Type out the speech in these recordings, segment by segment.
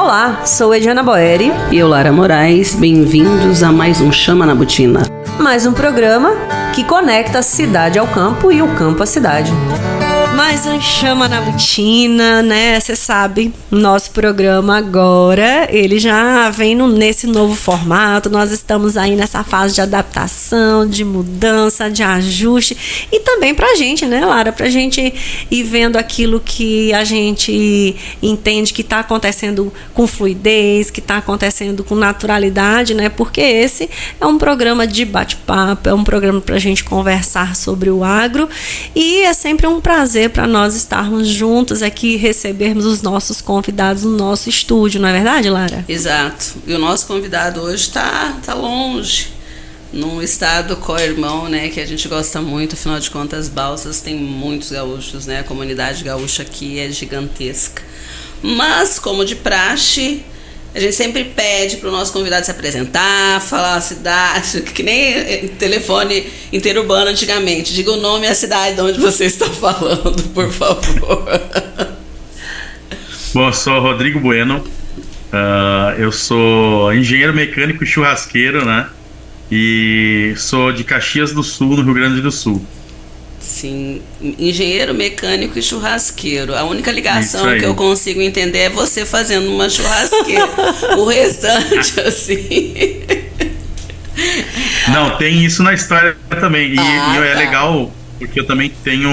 Olá, sou Ediana Boeri. E eu, Lara Moraes. Bem-vindos a mais um Chama na Botina. Mais um programa que conecta a cidade ao campo e o campo à cidade. Mais um Chama na Botina, né? Você sabe, nosso programa agora, ele já vem nesse novo formato. Nós estamos aí nessa fase de adaptação, de mudança, de ajuste. E também pra gente, né, Lara? Pra gente ir vendo aquilo que a gente entende que tá acontecendo com fluidez, que tá acontecendo com naturalidade, né? Porque esse é um programa de bate-papo, é um programa pra gente conversar sobre o agro. E é sempre um prazer para nós estarmos juntos aqui e recebermos os nossos convidados no nosso estúdio, não é verdade, Lara? Exato. E o nosso convidado hoje está longe, num estado co-irmão, né, que a gente gosta muito. Afinal de contas, Balsas tem muitos gaúchos, né? A comunidade gaúcha aqui é gigantesca. Mas, como de praxe, a gente sempre pede para o nosso convidado se apresentar, falar a cidade, que nem telefone interurbano antigamente. Diga o nome e a cidade de onde você está falando, por favor. Bom, eu sou Rodrigo Bueno, eu sou engenheiro mecânico e churrasqueiro, né? E sou de Caxias do Sul, no Rio Grande do Sul. Sim, engenheiro mecânico e churrasqueiro. A única ligação que eu consigo entender é você fazendo uma churrasqueira. O restante, assim... Não, tem isso na história também. E é legal, porque eu também tenho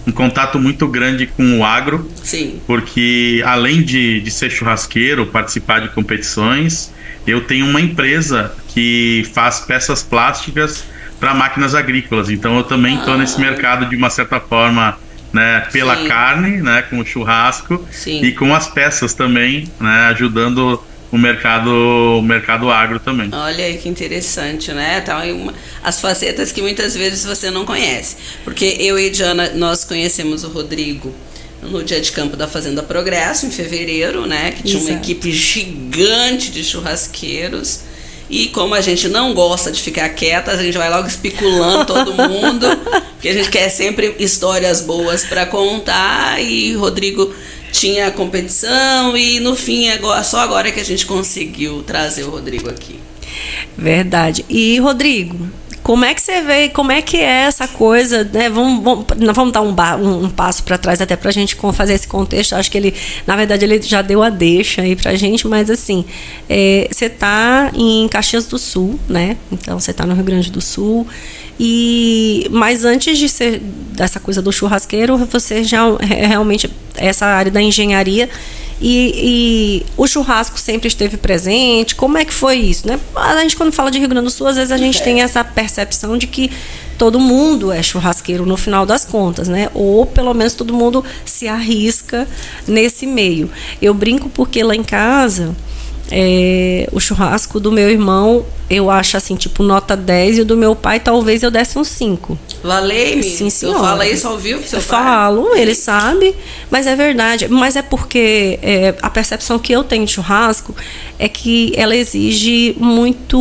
um contato muito grande com o agro. Sim. Porque além de ser churrasqueiro, participar de competições, eu tenho uma empresa que faz peças plásticas para máquinas agrícolas. Então eu também estou nesse mercado de uma certa forma, né, pela Sim. carne, né, com o churrasco. Sim. E com as peças também, né, ajudando o mercado agro também. Olha aí que interessante, né? Então, as facetas que muitas vezes você não conhece. Porque eu e Diana, nós conhecemos o Rodrigo no dia de campo da Fazenda Progresso, em fevereiro, né? Que tinha uma equipe gigante de churrasqueiros. E como a gente não gosta de ficar quieta, a gente vai logo especulando todo mundo, porque a gente quer sempre histórias boas para contar. E Rodrigo tinha a competição e no fim, só agora que a gente conseguiu trazer o Rodrigo aqui. Verdade. E Rodrigo, como é que você vê, como é que é essa coisa, né? Vamos dar um passo para trás até para a gente fazer esse contexto. Acho que ele, na verdade, ele já deu a deixa aí para a gente, mas assim, você está em Caxias do Sul, né? Então você está no Rio Grande do Sul. Mas antes de ser dessa coisa do churrasqueiro, você já realmente essa área da engenharia e o churrasco sempre esteve presente. Como é que foi isso, né? A gente, quando fala de Rio Grande do Sul, às vezes a gente tem essa percepção de que todo mundo é churrasqueiro no final das contas, né? Ou pelo menos todo mundo se arrisca nesse meio. Eu brinco porque lá em casa o churrasco do meu irmão, eu acho assim, tipo nota 10, e o do meu pai talvez eu desse um 5. Valei-me? Sim, senhora. Eu falo isso ao vivo pro seu pai? Falo, ele sabe, mas é verdade. Mas é porque a percepção que eu tenho de churrasco é que ela exige muita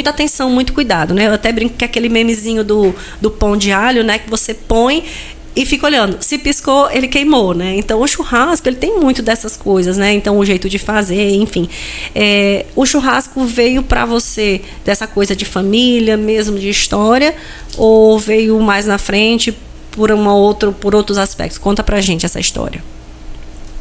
atenção, muito cuidado, né? Eu até brinco que é aquele memezinho do pão de alho, né? Que você põe e fica olhando. Se piscou, ele queimou, né? Então, o churrasco, ele tem muito dessas coisas, né? Então, o jeito de fazer, enfim. O churrasco veio para você dessa coisa de família, mesmo de história, ou veio mais na frente por outros aspectos? Conta pra gente essa história.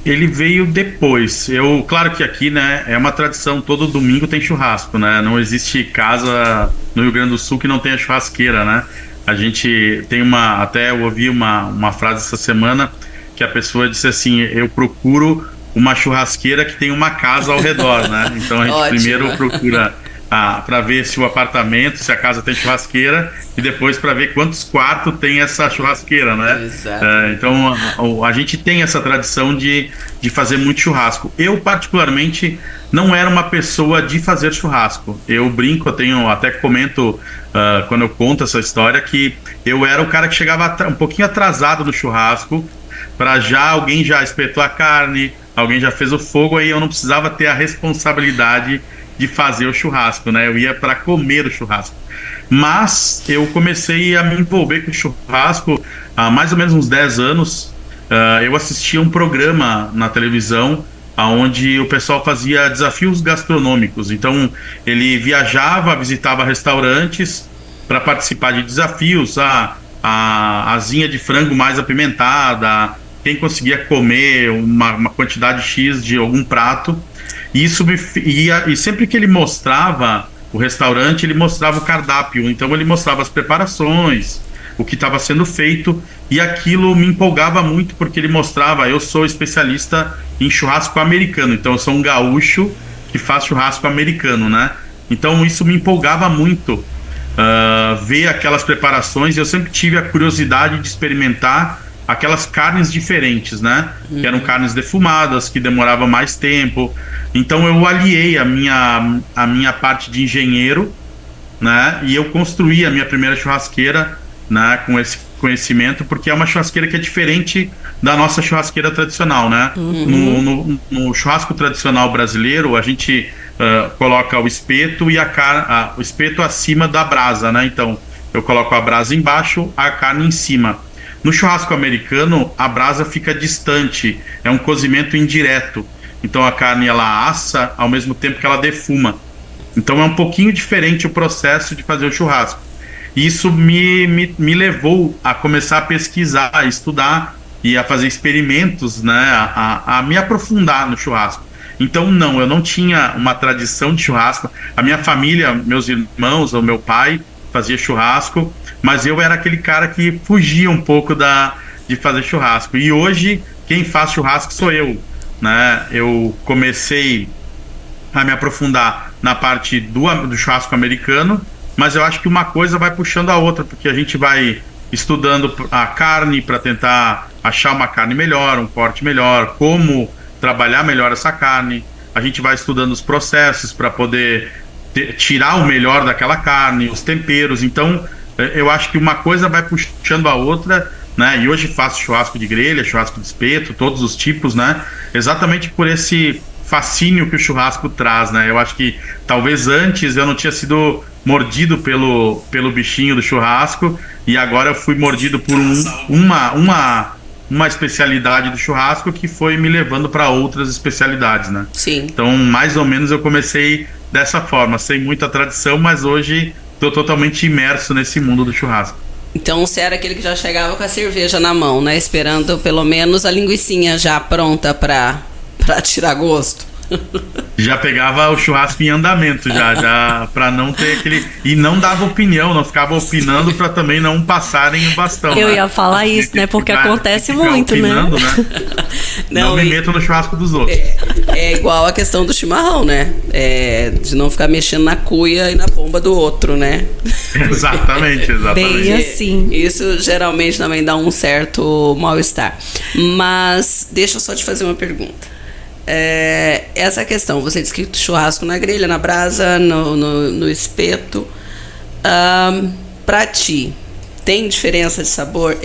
Ele veio depois. Claro que aqui, né, é uma tradição, todo domingo tem churrasco, né? Não existe casa no Rio Grande do Sul que não tenha churrasqueira, né? A gente tem até eu ouvi uma frase essa semana que a pessoa disse assim: eu procuro uma churrasqueira que tem uma casa ao redor, né? Então a gente Ótimo. Primeiro procura para ver se o apartamento, se a casa tem churrasqueira, e depois para ver quantos quartos tem essa churrasqueira, né? Exato. Então a gente tem essa tradição de fazer muito churrasco. Eu particularmente não era uma pessoa de fazer churrasco. Eu brinco, até comento quando eu conto essa história, que eu era o cara que chegava um pouquinho atrasado no churrasco, para alguém já espetou a carne, alguém já fez o fogo, aí eu não precisava ter a responsabilidade de fazer o churrasco, né? Eu ia para comer o churrasco. Mas eu comecei a me envolver com o churrasco há mais ou menos uns 10 anos. Eu assistia um programa na televisão onde o pessoal fazia desafios gastronômicos. Então, ele viajava, visitava restaurantes para participar de desafios, a asinha de frango mais apimentada, quem conseguia comer uma quantidade X de algum prato. E sempre que ele mostrava o restaurante, ele mostrava o cardápio. Então ele mostrava as preparações, o que estava sendo feito, e aquilo me empolgava muito, porque ele mostrava, eu sou especialista em churrasco americano, então eu sou um gaúcho que faz churrasco americano, né? Então isso me empolgava muito, ver aquelas preparações, e eu sempre tive a curiosidade de experimentar aquelas carnes diferentes, né? Que eram carnes defumadas, que demoravam mais tempo. Então eu aliei a minha parte de engenheiro, né? E eu construí a minha primeira churrasqueira, né? Com esse conhecimento, porque é uma churrasqueira que é diferente da nossa churrasqueira tradicional, né? No churrasco tradicional brasileiro, a gente coloca o espeto e o espeto acima da brasa, né? Então eu coloco a brasa embaixo, a carne em cima. No churrasco americano, a brasa fica distante, é um cozimento indireto. Então a carne ela assa ao mesmo tempo que ela defuma. Então é um pouquinho diferente o processo de fazer o churrasco. E isso me levou a começar a pesquisar, a estudar e a fazer experimentos, né, a me aprofundar no churrasco. Então eu não tinha uma tradição de churrasco. A minha família, meus irmãos, o meu pai fazia churrasco, mas eu era aquele cara que fugia um pouco de fazer churrasco. E hoje quem faz churrasco sou eu, né? Eu comecei a me aprofundar na parte do churrasco americano, mas eu acho que uma coisa vai puxando a outra, porque a gente vai estudando a carne para tentar achar uma carne melhor, um corte melhor, como trabalhar melhor essa carne. A gente vai estudando os processos para poder tirar o melhor daquela carne, os temperos. Então eu acho que uma coisa vai puxando a outra, né? E hoje faço churrasco de grelha, churrasco de espeto, todos os tipos, né? Exatamente por esse fascínio que o churrasco traz, né? Eu acho que talvez antes eu não tinha sido mordido pelo bichinho do churrasco, e agora eu fui mordido por uma especialidade do churrasco que foi me levando para outras especialidades, né? Sim. Então, mais ou menos eu comecei dessa forma, sem muita tradição, mas hoje estou totalmente imerso nesse mundo do churrasco. Então você era aquele que já chegava com a cerveja na mão, né? Esperando pelo menos a linguicinha já pronta para tirar gosto. Já pegava o churrasco em andamento, já para não ter aquele... E não dava opinião, não ficava opinando para também não passarem o bastão. Eu né? ia falar isso, né? Porque acontece muito, né? Não me meto no churrasco dos outros. É igual a questão do chimarrão, né? De não ficar mexendo na cuia e na bomba do outro, né? Exatamente. Bem assim. Isso geralmente também dá um certo mal-estar. Mas deixa eu só te fazer uma pergunta. Essa questão, você disse que churrasco na grelha, na brasa, no espeto, pra ti tem diferença de sabor?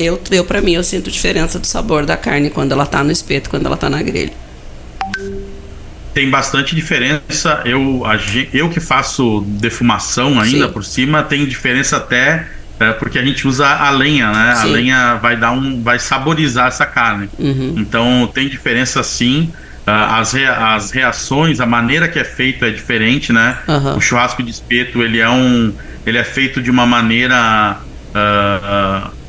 Pra mim, eu sinto diferença do sabor da carne quando ela tá no espeto, quando ela tá na grelha. Tem bastante diferença. Eu que faço defumação ainda, sim, por cima, tem diferença até porque a gente usa a lenha, né? Sim. A lenha vai saborizar essa carne. Então tem diferença sim. As reações, a maneira que é feito é diferente, né? O churrasco de espeto, ele é feito de uma maneira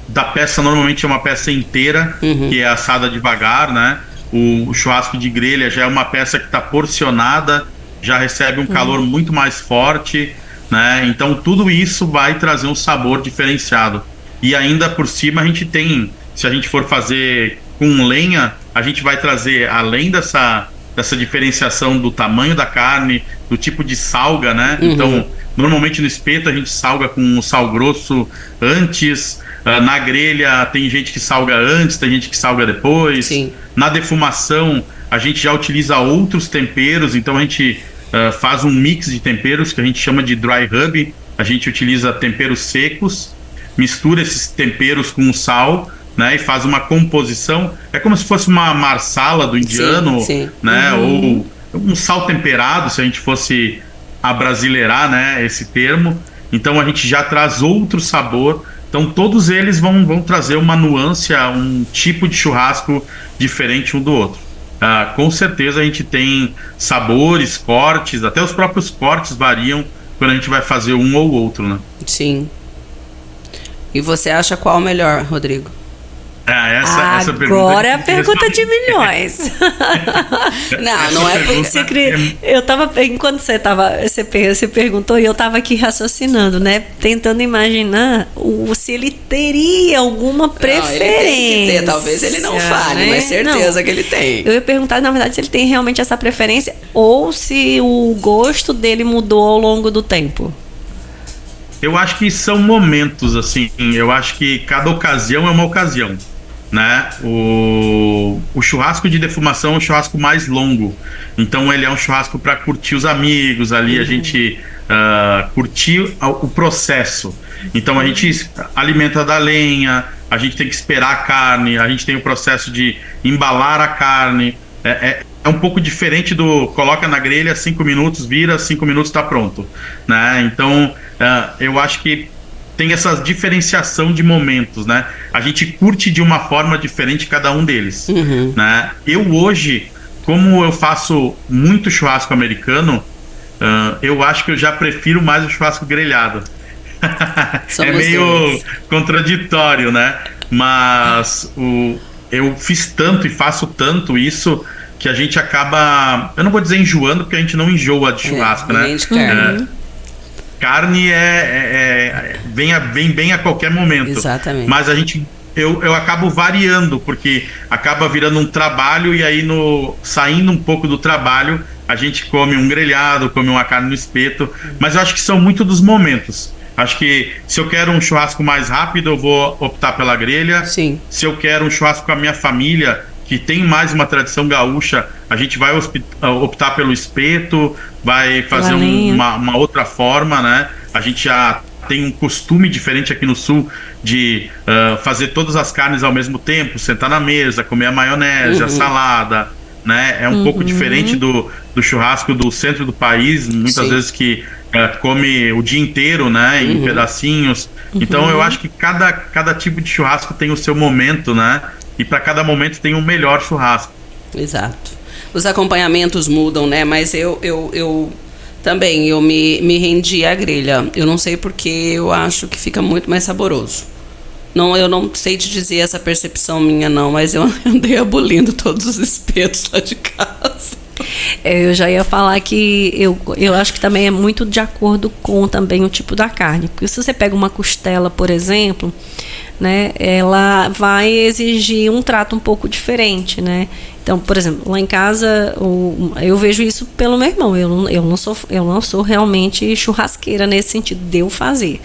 da peça, normalmente é uma peça inteira, que é assada devagar, né? O churrasco de grelha já é uma peça que está porcionada, já recebe um calor muito mais forte, né? Então tudo isso vai trazer um sabor diferenciado. E ainda por cima a gente tem, se a gente for fazer com lenha, a gente vai trazer, além dessa diferenciação do tamanho da carne, do tipo de salga, né? Então, normalmente no espeto a gente salga com sal grosso antes, na grelha tem gente que salga antes, tem gente que salga depois. Sim. Na defumação a gente já utiliza outros temperos, então a gente faz um mix de temperos que a gente chama de dry rub. A gente utiliza temperos secos, mistura esses temperos com o sal, né, e faz uma composição, é como se fosse uma marsala do indiano, sim. Né, ou um sal temperado, se a gente fosse abrasileirar, né, esse termo. Então a gente já traz outro sabor. Então todos eles vão trazer uma nuance, um tipo de churrasco diferente um do outro. com certeza a gente tem sabores, cortes, até os próprios cortes variam quando a gente vai fazer um ou outro, né? Sim. E você acha qual melhor, Rodrigo? Essa pergunta. Agora é a pergunta de milhões. Não é porque eu tava, enquanto você perguntou, e eu tava aqui raciocinando, né? Tentando imaginar se ele teria alguma preferência. Ele tem que ter, talvez ele não fale, né? Mas certeza que ele tem. Eu ia perguntar, na verdade, se ele tem realmente essa preferência ou se o gosto dele mudou ao longo do tempo. Eu acho que são momentos, assim. Eu acho que cada ocasião é uma ocasião, né? O churrasco de defumação é um churrasco mais longo. Então ele é um churrasco para curtir os amigos ali, a gente curtir o processo. Então a gente alimenta da lenha, a gente tem que esperar a carne, a gente tem o processo de embalar a carne. É um pouco diferente do coloca na grelha, 5 minutos, vira, 5 minutos está pronto, né? Então eu acho que tem essa diferenciação de momentos, né? A gente curte de uma forma diferente cada um deles, né? Eu hoje, como eu faço muito churrasco americano, eu acho que eu já prefiro mais o churrasco grelhado. É meio contraditório, né? Mas eu fiz tanto e faço tanto isso que a gente acaba, eu não vou dizer enjoando, porque a gente não enjoa de churrasco, né? Carne vem bem a qualquer momento. Exatamente. Mas eu acabo variando, porque acaba virando um trabalho, e aí saindo um pouco do trabalho, a gente come um grelhado, come uma carne no espeto. Mas eu acho que são muito dos momentos. Acho que se eu quero um churrasco mais rápido, eu vou optar pela grelha. Sim. Se eu quero um churrasco com a minha família, que tem mais uma tradição gaúcha, a gente vai optar pelo espeto, vai fazer uma outra forma, né? A gente já tem um costume diferente aqui no Sul de fazer todas as carnes ao mesmo tempo, sentar na mesa, comer a maionese, a salada, né? É um pouco diferente do churrasco do centro do país, muitas vezes que come o dia inteiro, né? Em pedacinhos. Então eu acho que cada tipo de churrasco tem o seu momento, né? E para cada momento tem um melhor churrasco. Exato. Os acompanhamentos mudam, né? Mas eu também me rendi à grelha. Eu não sei porque eu acho que fica muito mais saboroso. Não, eu não sei te dizer essa percepção minha, não, mas eu andei abolindo todos os espetos lá de casa. Eu já ia falar que eu acho que também é muito de acordo com também o tipo da carne. Porque se você pega uma costela, por exemplo, né, ela vai exigir um trato um pouco diferente, né? Então, por exemplo, lá em casa eu vejo isso pelo meu irmão. Eu não sou realmente churrasqueira nesse sentido de eu fazer.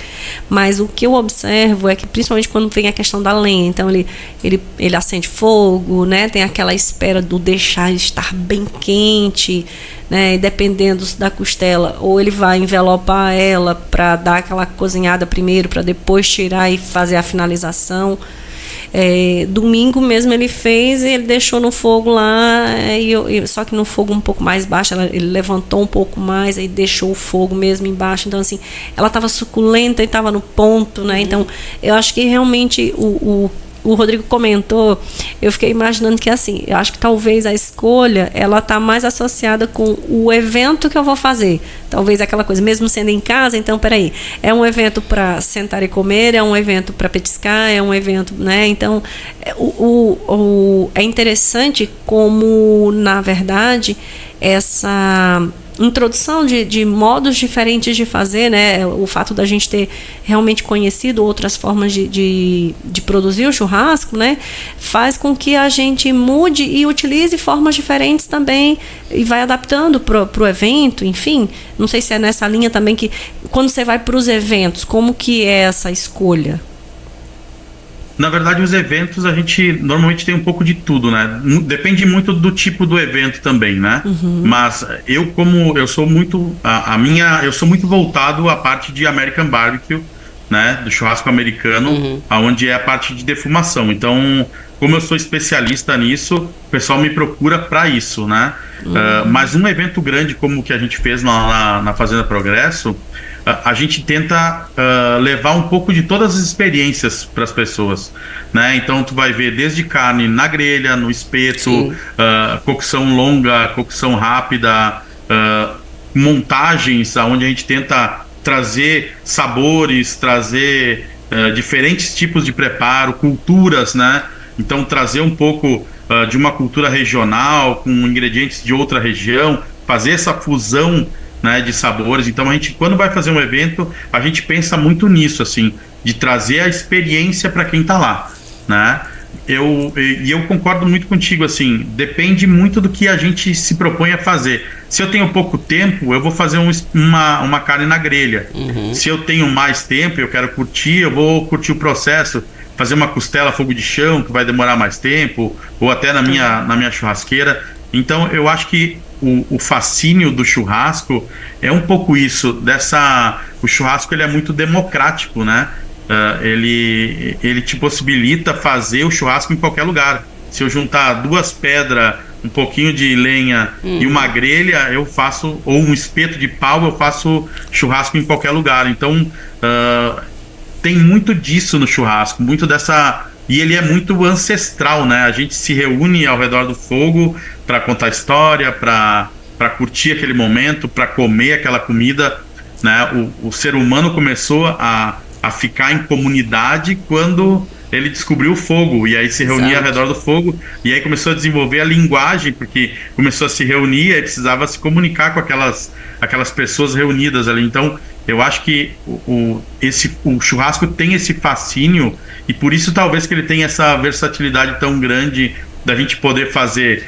Mas o que eu observo é que, principalmente quando vem a questão da lenha, então ele acende fogo, né? Tem aquela espera do deixar estar bem quente, né? E dependendo da costela, ou ele vai envelopar ela para dar aquela cozinhada primeiro, para depois tirar e fazer a finalização. Domingo mesmo ele fez e ele deixou no fogo lá, só que no fogo um pouco mais baixo, ele levantou um pouco mais e deixou o fogo mesmo embaixo. Então assim, ela estava suculenta e estava no ponto, né? Então eu acho que realmente o Rodrigo comentou, eu fiquei imaginando que assim, eu acho que talvez a escolha, ela tá mais associada com o evento que eu vou fazer. Talvez aquela coisa, mesmo sendo em casa, então peraí, é um evento para sentar e comer, é um evento para petiscar, é um evento, né? Então, é interessante como, na verdade, essa introdução de modos diferentes de fazer, né? O fato da gente ter realmente conhecido outras formas de produzir o churrasco, né? Faz com que a gente mude e utilize formas diferentes também e vai adaptando pro evento, enfim. Não sei se é nessa linha também que quando você vai para os eventos, como que é essa escolha? Na verdade, os eventos a gente normalmente tem um pouco de tudo, né? Depende muito do tipo do evento também, né? Mas eu sou muito eu sou muito voltado à parte de American Barbecue, né? Do churrasco americano, aonde é a parte de defumação. Então, como eu sou especialista nisso, o pessoal me procura para isso, né? Mas um evento grande como o que a gente fez na Fazenda Progresso, a gente tenta levar um pouco de todas as experiências para as pessoas, né? Então tu vai ver desde carne na grelha, no espeto, cocção longa, cocção rápida, montagens onde a gente tenta trazer sabores, trazer diferentes tipos de preparo, culturas, né? Então trazer um pouco de uma cultura regional com ingredientes de outra região, fazer essa fusão, né, de sabores. Então a gente, quando vai fazer um evento, a gente pensa muito nisso, assim, de trazer a experiência para quem está lá, né? Eu concordo muito contigo, assim, depende muito do que a gente se propõe a fazer. Se eu tenho pouco tempo, eu vou fazer uma carne na grelha. Se eu tenho mais tempo, eu quero curtir, eu vou curtir o processo, fazer uma costela a fogo de chão, que vai demorar mais tempo, ou até na minha churrasqueira. Então eu acho que o fascínio do churrasco é um pouco isso, o churrasco ele é muito democrático, né? Ele te possibilita fazer o churrasco em qualquer lugar. Se eu juntar 2 pedras, um pouquinho de lenha e uma grelha, eu faço, ou um espeto de pau, eu faço churrasco em qualquer lugar. Então tem muito disso no churrasco, muito dessa... E ele é muito ancestral, né? A gente se reúne ao redor do fogo para contar história, para curtir aquele momento, para comer aquela comida, né? O ser humano começou a ficar em comunidade quando ele descobriu o fogo, e aí se reunia ao redor do fogo, e aí começou a desenvolver a linguagem, porque começou a se reunir, aí precisava se comunicar com aquelas pessoas reunidas ali. Então eu acho que o churrasco tem esse fascínio, e por isso talvez que ele tenha essa versatilidade tão grande da gente poder fazer,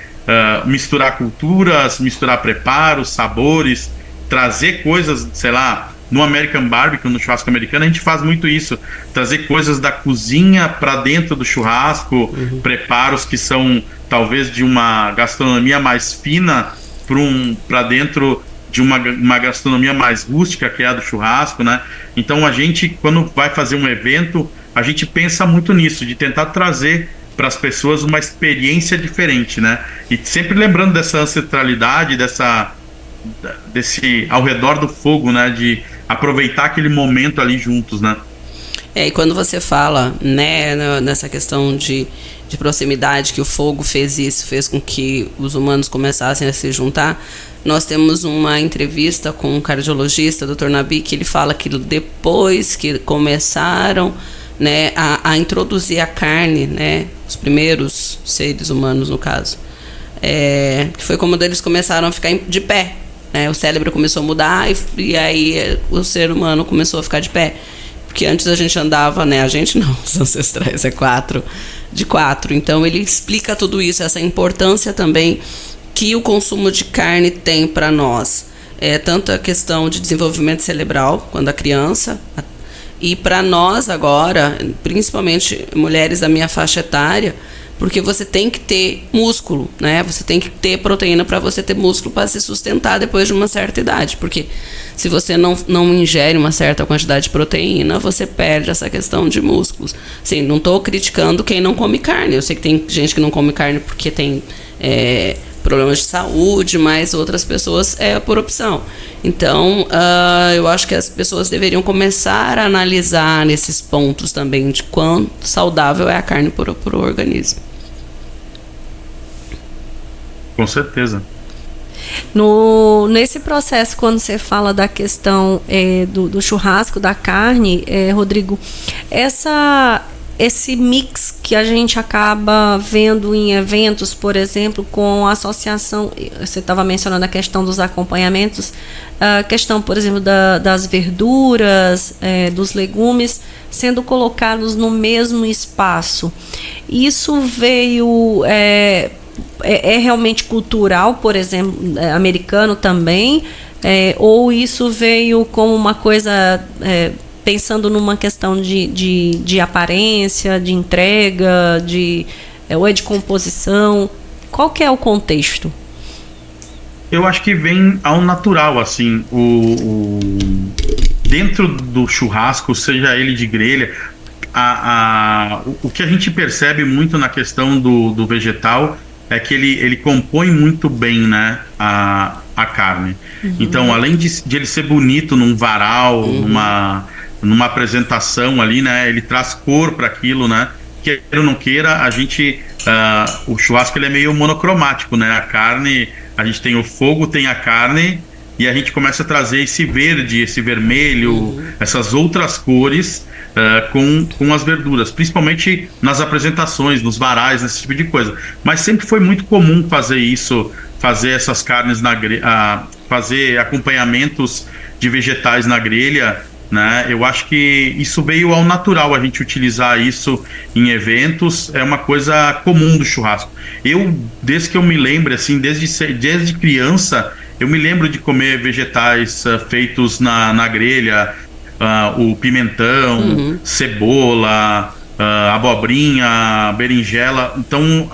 misturar culturas, misturar preparos, sabores, trazer coisas, sei lá, no American Barbecue, no churrasco americano, a gente faz muito isso, trazer coisas da cozinha para dentro do churrasco, preparos que são talvez de uma gastronomia mais fina para dentro de uma gastronomia mais rústica, que é a do churrasco, né? Então a gente, quando vai fazer um evento, a gente pensa muito nisso, de tentar trazer para as pessoas uma experiência diferente, né? E sempre lembrando dessa ancestralidade, desse ao redor do fogo, né? De aproveitar aquele momento ali juntos, né? E quando você fala, né, nessa questão de proximidade, que o fogo fez com que os humanos começassem a se juntar, nós temos uma entrevista com um cardiologista, Dr. Nabi, que ele fala que depois que começaram, né, a introduzir a carne, né, os primeiros seres humanos, no caso, que foi como eles começaram a ficar de pé, né, o cérebro começou a mudar e aí o ser humano começou a ficar de pé. Porque antes a gente andava, né? A gente não, os ancestrais de quatro. Então ele explica tudo isso, essa importância também que o consumo de carne tem para nós. Tanto a questão de desenvolvimento cerebral, quando a criança, e para nós agora, principalmente mulheres da minha faixa etária, porque você tem que ter músculo, né? Você tem que ter proteína para você ter músculo para se sustentar depois de uma certa idade. Porque se você não ingere uma certa quantidade de proteína, você perde essa questão de músculos. Sim, não estou criticando quem não come carne. Eu sei que tem gente que não come carne porque tem problemas de saúde, mas outras pessoas é por opção. Então, eu acho que as pessoas deveriam começar a analisar nesses pontos também de quão saudável é a carne para o organismo. Com certeza. Nesse processo, quando você fala da questão do churrasco, da carne, Rodrigo, esse mix que a gente acaba vendo em eventos, por exemplo, com a associação, você estava mencionando a questão dos acompanhamentos, a questão, por exemplo, das verduras, dos legumes, sendo colocados no mesmo espaço. Isso veio... É realmente cultural, por exemplo, americano também, ou isso veio como uma coisa, pensando numa questão de aparência, de entrega, ou de composição? Qual que é o contexto? Eu acho que vem ao natural, assim, dentro do churrasco, seja ele de grelha, o que a gente percebe muito na questão do vegetal é que ele compõe muito bem, né, a carne. Então, além de ele ser bonito num varal, numa apresentação ali, né, ele traz cor para aquilo, né? Queira ou não queira, a gente, o churrasco ele é meio monocromático, né? A carne, a gente tem o fogo, tem a carne, e a gente começa a trazer esse verde, esse vermelho, essas outras cores com as verduras, principalmente nas apresentações, nos varais, nesse tipo de coisa. Mas sempre foi muito comum fazer isso, fazer essas carnes fazer acompanhamentos de vegetais na grelha, né? Eu acho que isso veio ao natural, a gente utilizar isso em eventos, é uma coisa comum do churrasco. Desde que eu me lembro, assim, desde criança, eu me lembro de comer vegetais feitos na grelha, o pimentão, cebola, abobrinha, berinjela. Então,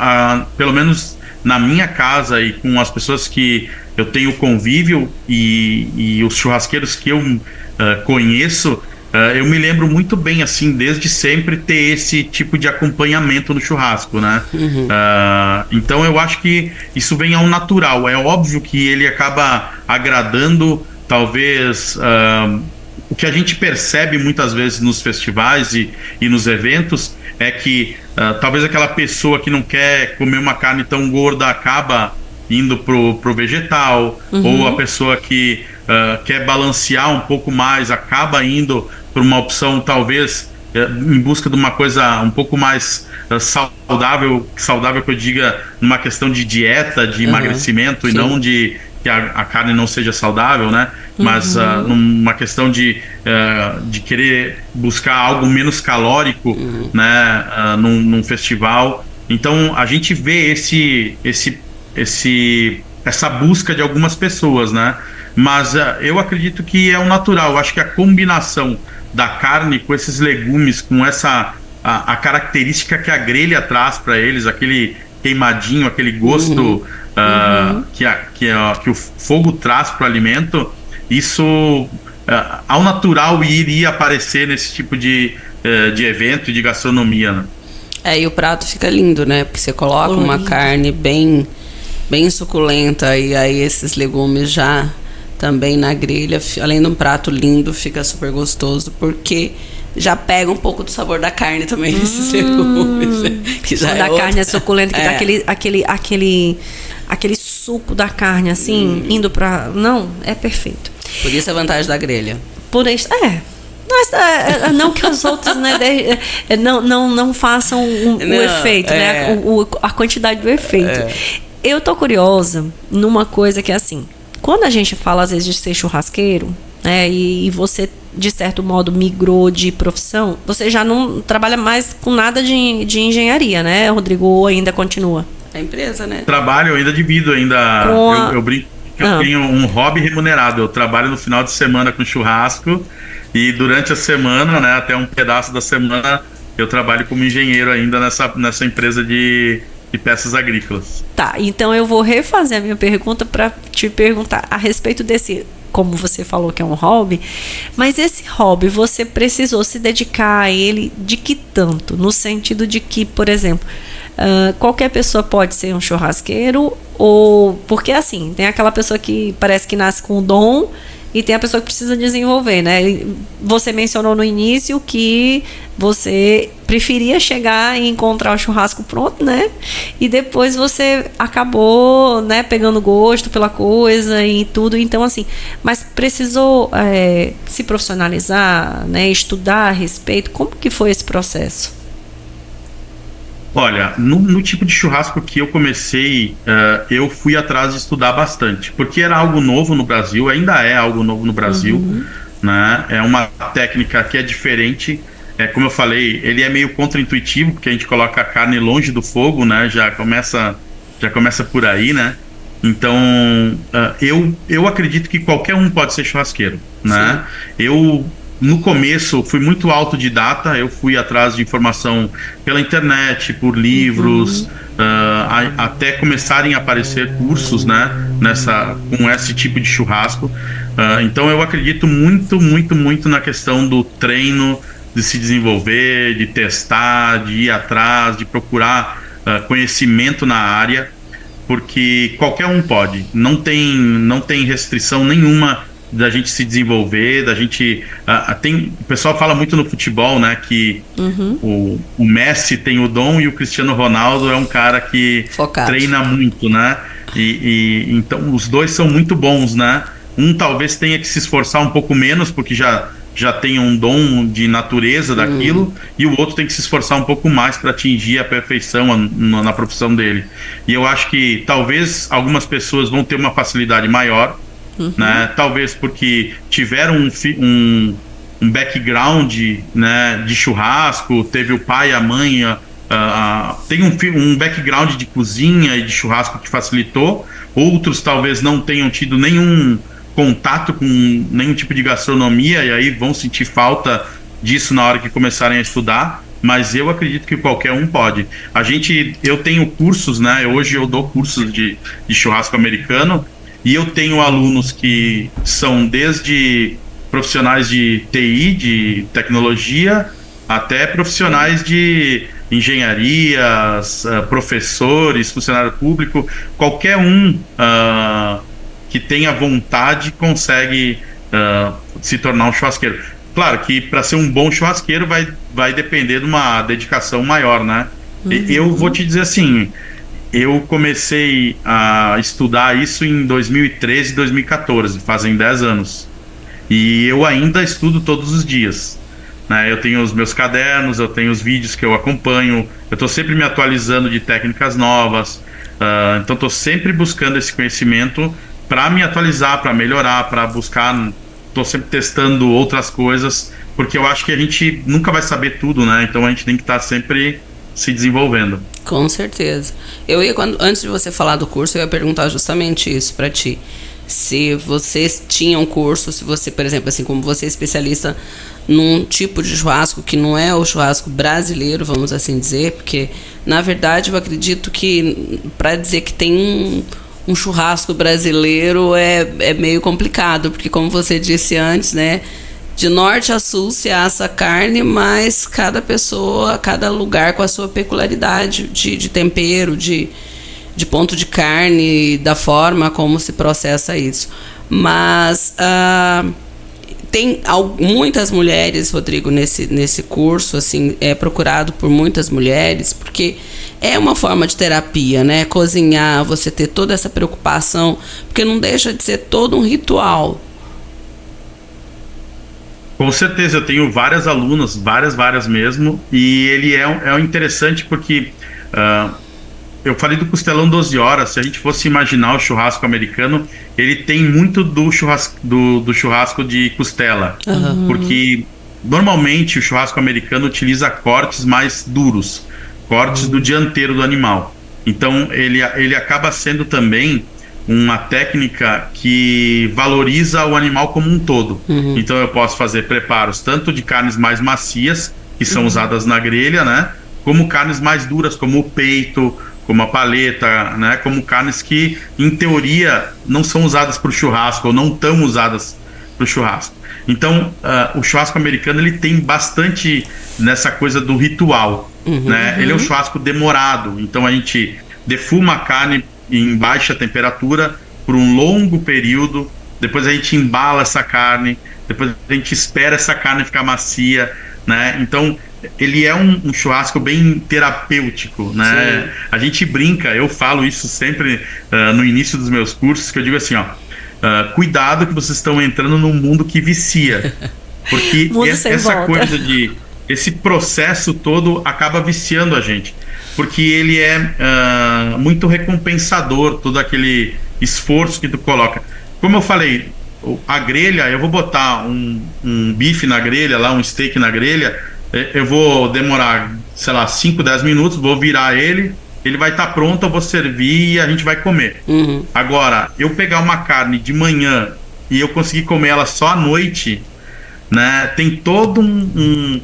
pelo menos na minha casa e com as pessoas que eu tenho convívio e os churrasqueiros que eu conheço, eu me lembro muito bem, assim, desde sempre ter esse tipo de acompanhamento no churrasco, né? Então eu acho que isso vem ao natural. É óbvio que ele acaba agradando, talvez, o que a gente percebe muitas vezes nos festivais e nos eventos é que talvez aquela pessoa que não quer comer uma carne tão gorda acaba indo pro vegetal, ou a pessoa que quer balancear um pouco mais acaba indo por uma opção talvez em busca de uma coisa um pouco mais saudável que eu diga numa questão de dieta, de emagrecimento, e não de que a carne não seja saudável, né? Mas numa questão de querer buscar algo menos calórico, né? Num festival. Então a gente vê essa busca de algumas pessoas, né? Mas eu acredito que é o natural. Eu acho que a combinação da carne com esses legumes, com a característica que a grelha traz para eles, aquele queimadinho, aquele gosto que o fogo traz para o alimento, isso ao natural iria aparecer nesse tipo de evento e de gastronomia, né? E o prato fica lindo, né? Porque você coloca uma carne bem suculenta e aí esses legumes já também na grelha, além de um prato lindo, fica super gostoso, porque já pega um pouco do sabor da carne também nesses legumes, né? Que já da carne é suculenta, que dá aquele suco da carne, assim, indo pra... Não, é perfeito. Por isso a vantagem da grelha. Por isso, mas não que os outros, né, não façam o efeito, né, a quantidade do efeito. Eu tô curiosa numa coisa que é assim, quando a gente fala às vezes de ser churrasqueiro, né, e você de certo modo migrou de profissão, você já não trabalha mais com nada de engenharia, né, Rodrigo, ou ainda continua? A empresa, né? Trabalho, eu ainda divido, eu brinco que eu tenho um hobby remunerado. Eu trabalho no final de semana com churrasco e durante a semana, né, até um pedaço da semana, eu trabalho como engenheiro ainda nessa empresa de peças agrícolas. Tá, então eu vou refazer a minha pergunta para te perguntar a respeito desse, como você falou que é um hobby, mas esse hobby você precisou se dedicar a ele de que tanto? No sentido de que, por exemplo, qualquer pessoa pode ser um churrasqueiro, ou porque assim, tem aquela pessoa que parece que nasce com o dom e tem a pessoa que precisa desenvolver, né? Você mencionou no início que você preferia chegar e encontrar o churrasco pronto, né? E depois você acabou, né, pegando gosto pela coisa e tudo. Então, assim, mas precisou se profissionalizar, né? Estudar a respeito. Como que foi esse processo? Olha, no tipo de churrasco que eu comecei, eu fui atrás de estudar bastante, porque era algo novo no Brasil, ainda é algo novo no Brasil, né? É uma técnica que é diferente, como eu falei, ele é meio contraintuitivo, porque a gente coloca a carne longe do fogo, né? Já começa por aí, né? Então, eu acredito que qualquer um pode ser churrasqueiro, né? No começo, fui muito autodidata, eu fui atrás de informação pela internet, por livros, até começarem a aparecer cursos, né, com esse tipo de churrasco. Então eu acredito muito, muito, muito na questão do treino, de se desenvolver, de testar, de ir atrás, de procurar conhecimento na área, porque qualquer um pode. Não tem restrição nenhuma da gente se desenvolver, da gente... o pessoal fala muito no futebol, né, que o Messi tem o dom e o Cristiano Ronaldo é um cara que treina muito, né? Então os dois são muito bons, né? Um talvez tenha que se esforçar um pouco menos, porque já tem um dom de natureza daquilo, e o outro tem que se esforçar um pouco mais para atingir a perfeição na profissão dele. E eu acho que talvez algumas pessoas vão ter uma facilidade maior, né? Talvez porque tiveram um background, né, de churrasco, teve o pai e a mãe, tem um background de cozinha e de churrasco que facilitou. Outros talvez não tenham tido nenhum contato com nenhum tipo de gastronomia e aí vão sentir falta disso na hora que começarem a estudar, mas eu acredito que qualquer um pode. Eu tenho cursos, né? Hoje eu dou cursos de churrasco americano, e eu tenho alunos que são desde profissionais de TI, de tecnologia, até profissionais de engenharias, professores, funcionário público. Qualquer um que tenha vontade consegue se tornar um churrasqueiro. Claro que para ser um bom churrasqueiro vai depender de uma dedicação maior, né? Eu vou te dizer assim, eu comecei a estudar isso em 2013, 2014, fazem 10 anos. E eu ainda estudo todos os dias, né? Eu tenho os meus cadernos, eu tenho os vídeos que eu acompanho, eu estou sempre me atualizando de técnicas novas, então estou sempre buscando esse conhecimento para me atualizar, para melhorar, para buscar. Estou sempre testando outras coisas, porque eu acho que a gente nunca vai saber tudo, né? Então a gente tem que estar sempre se desenvolvendo. Com certeza. Antes de você falar do curso, eu ia perguntar justamente isso para ti. Se vocês tinham curso, se você, por exemplo, assim, como você é especialista num tipo de churrasco que não é o churrasco brasileiro, vamos assim dizer, porque, na verdade, eu acredito que para dizer que tem um churrasco brasileiro é meio complicado, porque, como você disse antes, né, de norte a sul se assa carne, mas cada pessoa, cada lugar com a sua peculiaridade de tempero, de ponto de carne, da forma como se processa isso. Mas tem muitas mulheres, Rodrigo, nesse curso, assim, é procurado por muitas mulheres, porque é uma forma de terapia, né? Cozinhar, você ter toda essa preocupação, porque não deixa de ser todo um ritual. Com certeza, eu tenho várias alunas, várias mesmo, e ele é interessante porque eu falei do costelão 12 horas. Se a gente fosse imaginar o churrasco americano, ele tem muito do churrasco de costela, porque normalmente o churrasco americano utiliza cortes mais duros, cortes do dianteiro do animal. Então ele acaba sendo também uma técnica que valoriza o animal como um todo. Então eu posso fazer preparos tanto de carnes mais macias, que são usadas na grelha, né, como carnes mais duras, como o peito, como a paleta, né, como carnes que, em teoria, não são usadas para o churrasco, ou não estão usadas para o churrasco. Então, o churrasco americano, ele tem bastante nessa coisa do ritual, né? Ele é um churrasco demorado, então a gente defuma a carne em baixa temperatura por um longo período, depois a gente embala essa carne, depois a gente espera essa carne ficar macia, né? Então ele é um churrasco bem terapêutico, né? Sim. A gente brinca, eu falo isso sempre no início dos meus cursos, que eu digo assim, cuidado que vocês estão entrando num mundo que vicia, porque essa coisa esse processo todo acaba viciando a gente, porque ele é muito recompensador, todo aquele esforço que tu coloca. Como eu falei, a grelha, eu vou botar um bife na grelha, lá um steak na grelha, eu vou demorar, sei lá, 5, 10 minutos, vou virar ele vai estar pronto, eu vou servir e a gente vai comer. Agora, eu pegar uma carne de manhã e eu conseguir comer ela só à noite, né, tem todo um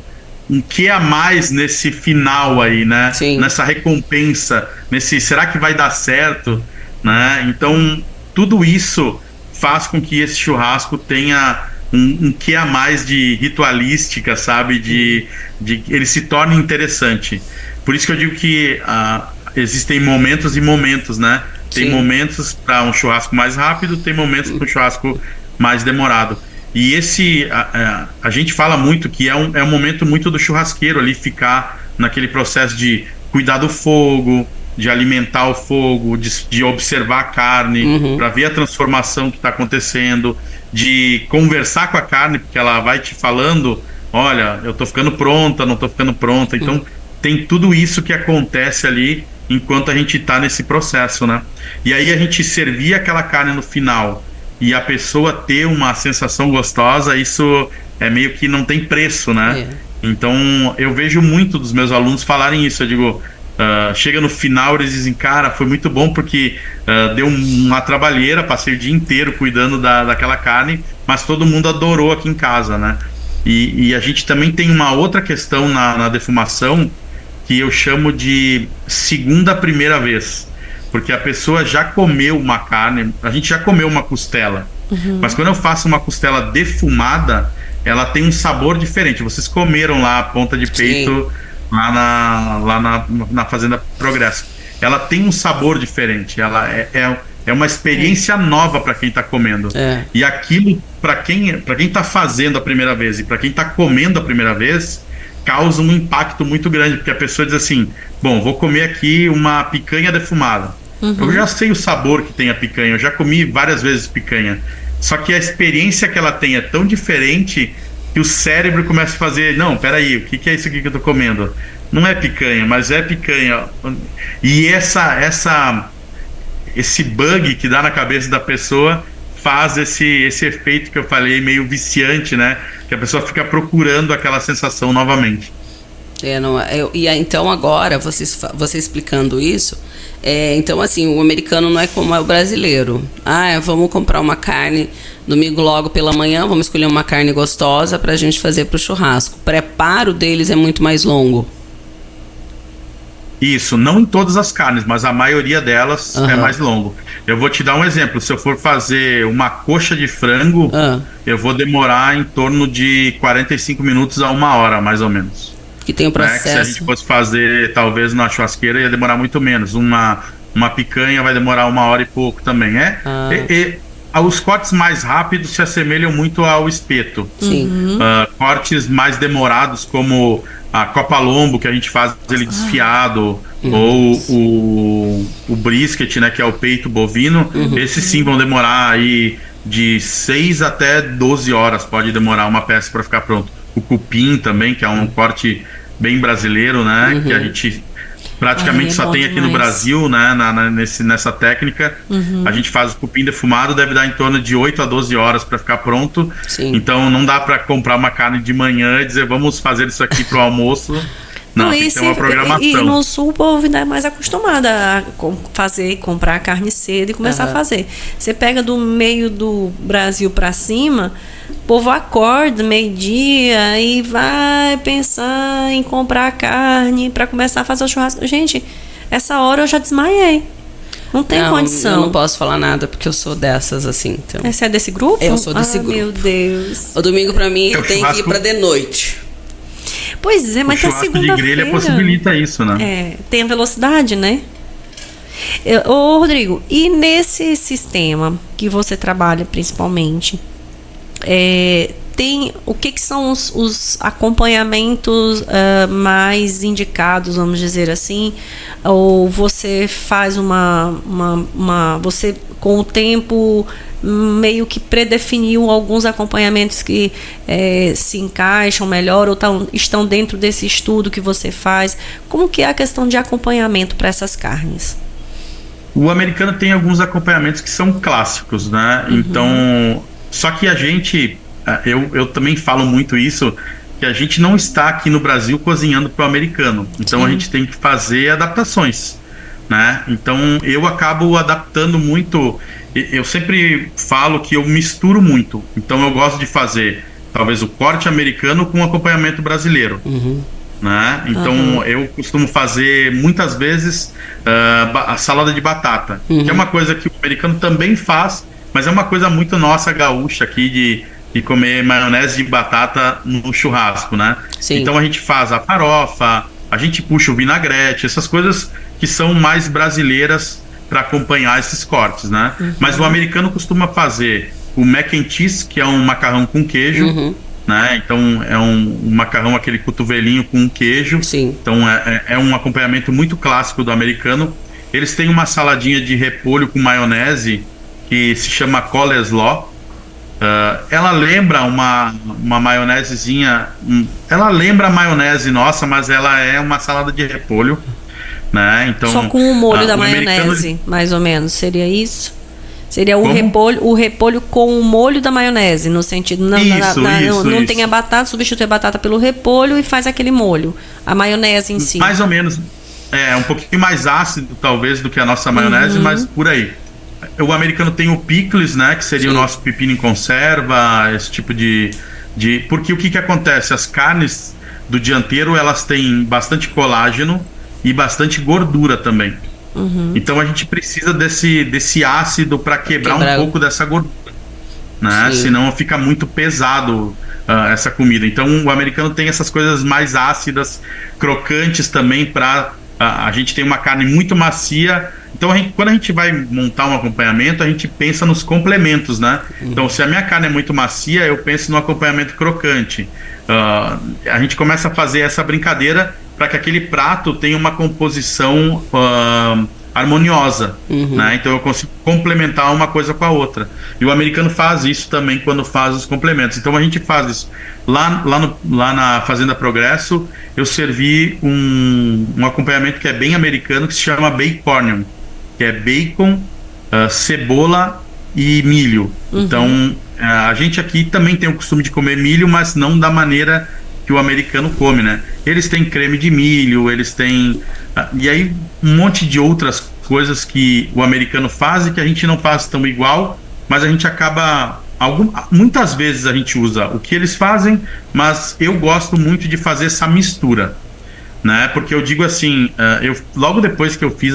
que a mais nesse final aí, né? Sim. Nessa recompensa, será que vai dar certo, né? Então, tudo isso faz com que esse churrasco tenha um quê a mais de ritualística, sabe? De ele se torna interessante. Por isso que eu digo que existem momentos e momentos, né? Tem Sim. momentos para um churrasco mais rápido, tem momentos para um churrasco mais demorado. E a gente fala muito que é um momento muito do churrasqueiro ali ficar naquele processo de cuidar do fogo, de alimentar o fogo, de observar a carne, para ver a transformação que está acontecendo, de conversar com a carne, porque ela vai te falando, olha, eu estou ficando pronta, não estou ficando pronta. Então, tem tudo isso que acontece ali enquanto a gente está nesse processo, né? E aí a gente servir aquela carne no final e a pessoa ter uma sensação gostosa, isso é meio que não tem preço, né? Então, eu vejo muito dos meus alunos falarem isso. Eu digo, chega no final, eles dizem, cara, foi muito bom porque deu uma trabalheira, passei o dia inteiro cuidando daquela carne, mas todo mundo adorou aqui em casa, né? E a gente também tem uma outra questão na defumação que eu chamo de segunda primeira vez. Porque a pessoa já comeu uma carne, a gente já comeu uma costela, mas quando eu faço uma costela defumada, ela tem um sabor diferente. Vocês comeram lá a ponta de peito lá na Fazenda Progresso. Ela tem um sabor diferente, ela é uma experiência nova para quem está comendo. E aquilo, para quem está fazendo a primeira vez e para quem está comendo a primeira vez, causa um impacto muito grande, porque a pessoa diz assim, bom, vou comer aqui uma picanha defumada. Eu já sei o sabor que tem a picanha, eu já comi várias vezes picanha. Só que a experiência que ela tem é tão diferente que o cérebro começa a fazer, não, peraí, o que é isso aqui que eu tô comendo? Não é picanha, mas é picanha. E esse bug que dá na cabeça da pessoa faz esse efeito que eu falei, meio viciante, né? Que a pessoa fica procurando aquela sensação novamente. Então agora, você explicando isso, então assim, o americano não é como é o brasileiro. Vamos comprar uma carne domingo logo pela manhã, vamos escolher uma carne gostosa pra gente fazer pro churrasco. O preparo deles é muito mais longo. Isso, não em todas as carnes, mas a maioria delas é mais longo. Eu vou te dar um exemplo. Se eu for fazer uma coxa de frango, eu vou demorar em torno de 45 minutos a 1 hora, mais ou menos. Que tem o processo. Se a gente fosse fazer, talvez, na churrasqueira, ia demorar muito menos. Uma picanha vai demorar 1 hora e pouco também, os cortes mais rápidos se assemelham muito ao espeto. Sim. Cortes mais demorados, como a copa lombo, que a gente faz ele desfiado, ou o brisket, né, que é o peito bovino, esses sim vão demorar aí de 6 até 12 horas, pode demorar uma peça para ficar pronto. O cupim também, que é um corte bem brasileiro, né, que a gente praticamente só tem aqui no Brasil, né, nessa técnica. A gente faz o cupim defumado, deve dar em torno de 8 a 12 horas para ficar pronto. Sim. Então não dá para comprar uma carne de manhã e dizer vamos fazer isso aqui pro almoço. Não, tem que ter uma programação. E no sul o povo ainda é mais acostumado a comprar carne cedo e começar a fazer. Você pega do meio do Brasil para cima, o povo acorda meio-dia e vai pensar em comprar carne para começar a fazer o churrasco. Gente, essa hora eu já desmaiei. Não tem condição. Eu não posso falar nada porque eu sou dessas assim. Então. Você é desse grupo? Eu sou desse grupo. Meu Deus. O domingo para mim tem que ir para de noite. Pois é, mas tem segunda-feira. O churrasco de grelha possibilita isso, né? Tem a velocidade, né? Ô, Rodrigo, e nesse sistema que você trabalha principalmente, tem o que são os acompanhamentos mais indicados, vamos dizer assim? Ou você faz você com o tempo meio que predefiniu alguns acompanhamentos que se encaixam melhor ou estão dentro desse estudo que você faz? Como que é a questão de acompanhamento para essas carnes? O americano tem alguns acompanhamentos que são clássicos, né? Então, só que a gente, eu também falo muito isso, que a gente não está aqui no Brasil cozinhando para o americano. Então a gente tem que fazer adaptações, né? Então eu acabo adaptando muito. Eu sempre falo que eu misturo muito. Então eu gosto de fazer talvez o corte americano com acompanhamento brasileiro, né? Então eu costumo fazer muitas vezes a salada de batata, que é uma coisa que o americano também faz, mas é uma coisa muito nossa gaúcha aqui de e comer maionese de batata no churrasco, né? Sim. Então a gente faz a farofa, a gente puxa o vinagrete, essas coisas que são mais brasileiras para acompanhar esses cortes, né? Mas o americano costuma fazer o mac and cheese, que é um macarrão com queijo, né? Então é um macarrão, aquele cotovelinho com queijo. Sim. Então é um acompanhamento muito clássico do americano. Eles têm uma saladinha de repolho com maionese que se chama coleslaw. Ela lembra uma maionesezinha. Ela lembra a maionese nossa, mas ela é uma salada de repolho, né? Então, só com o molho da o maionese, mais ou menos, seria isso? Seria Como? o repolho com o molho da maionese, no sentido, não tem a batata, substitui a batata pelo repolho e faz aquele molho, a maionese em si. Mais ou menos, um pouquinho mais ácido talvez do que a nossa maionese, mas por aí. O americano tem o pickles, né, que seria o nosso pepino em conserva, esse tipo de... Porque o que acontece? As carnes do dianteiro, elas têm bastante colágeno e bastante gordura também. Então a gente precisa desse ácido para quebrar um pouco dessa gordura, né? Senão fica muito pesado essa comida. Então o americano tem essas coisas mais ácidas, crocantes também, para a gente tem uma carne muito macia. Então quando a gente vai montar um acompanhamento, a gente pensa nos complementos, né? Então se a minha carne é muito macia, eu penso no acompanhamento crocante. A gente começa a fazer essa brincadeira para que aquele prato tenha uma composição harmoniosa, né? Então eu consigo complementar uma coisa com a outra. E o americano faz isso também quando faz os complementos. Então a gente faz isso. Lá na Fazenda Progresso, eu servi um acompanhamento que é bem americano, que se chama baconium, que é bacon, cebola e milho. Então a gente aqui também tem o costume de comer milho, mas não da maneira que o americano come, né? Eles têm creme de milho, eles têm... E aí um monte de outras coisas que o americano faz e que a gente não faz tão igual, mas a gente acaba... Muitas vezes a gente usa o que eles fazem, mas eu gosto muito de fazer essa mistura, né? Porque eu digo assim, logo depois que eu fiz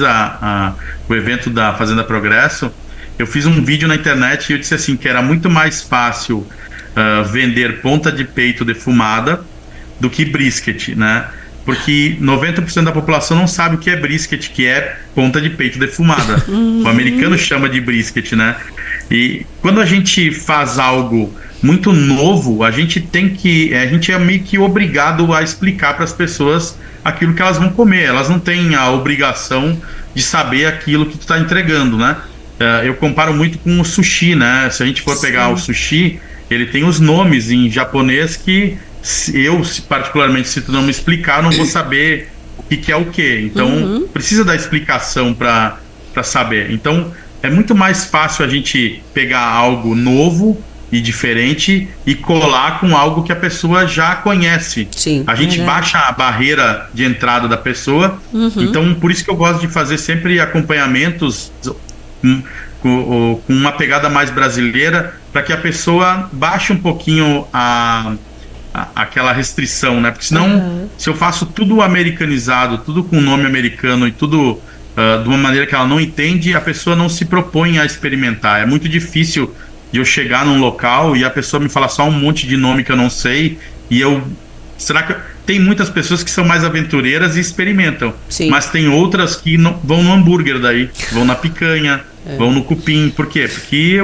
o evento da Fazenda Progresso, eu fiz um vídeo na internet e eu disse assim, que era muito mais fácil vender ponta de peito defumada do que brisket, né? Porque 90% da população não sabe o que é brisket, que é ponta de peito defumada. O americano chama de brisket, né? E quando a gente faz algo muito novo, a gente é meio que obrigado a explicar para as pessoas aquilo que elas vão comer. Elas não têm a obrigação de saber aquilo que tu está entregando, né? Eu comparo muito com o sushi, né? Se a gente for pegar o sushi, ele tem os nomes em japonês que particularmente, se tu não me explicar, eu não vou saber o que é o que. Então, precisa da explicação para saber. Então, é muito mais fácil a gente pegar algo novo e diferente e colar com algo que a pessoa já conhece. Sim, a gente baixa a barreira de entrada da pessoa. Então, por isso que eu gosto de fazer sempre acompanhamentos com uma pegada mais brasileira, para que a pessoa baixe um pouquinho aquela restrição, né? Porque senão, se eu faço tudo americanizado, tudo com nome americano e tudo de uma maneira que ela não entende, a pessoa não se propõe a experimentar. É muito difícil de eu chegar num local e a pessoa me falar só um monte de nome que eu não sei e será que... Tem muitas pessoas que são mais aventureiras e experimentam. Sim. Mas tem outras que vão no hambúrguer daí, vão na picanha, vão no cupim. Por quê? Porque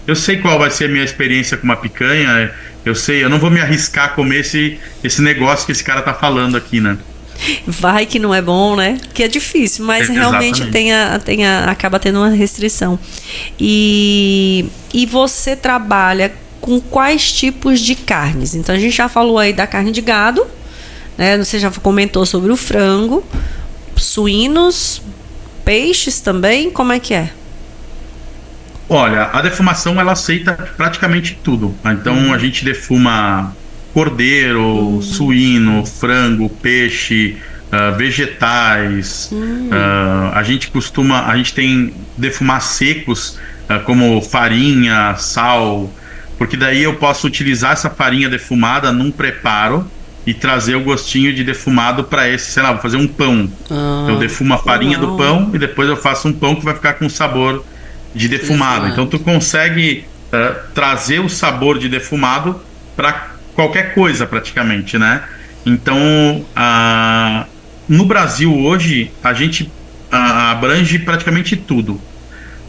eu sei qual vai ser a minha experiência com uma picanha, eu não vou me arriscar a comer esse negócio que esse cara tá falando aqui, né? Vai que não é bom, né? Que é difícil, mas realmente acaba tendo uma restrição. E você trabalha com quais tipos de carnes? Então a gente já falou aí da carne de gado, né? Você já comentou sobre o frango, suínos, peixes também, como é que é? Olha, a defumação ela aceita praticamente tudo. Então a gente defuma cordeiro, suíno, frango, peixe, vegetais. A gente tem defumar secos, como farinha, sal, porque daí eu posso utilizar essa farinha defumada num preparo e trazer o gostinho de defumado para vou fazer um pão. Eu defumo a farinha do pão e depois eu faço um pão que vai ficar com sabor de defumado. Então tu consegue trazer o sabor de defumado para qualquer coisa praticamente, né? Então, no Brasil hoje, a gente abrange praticamente tudo,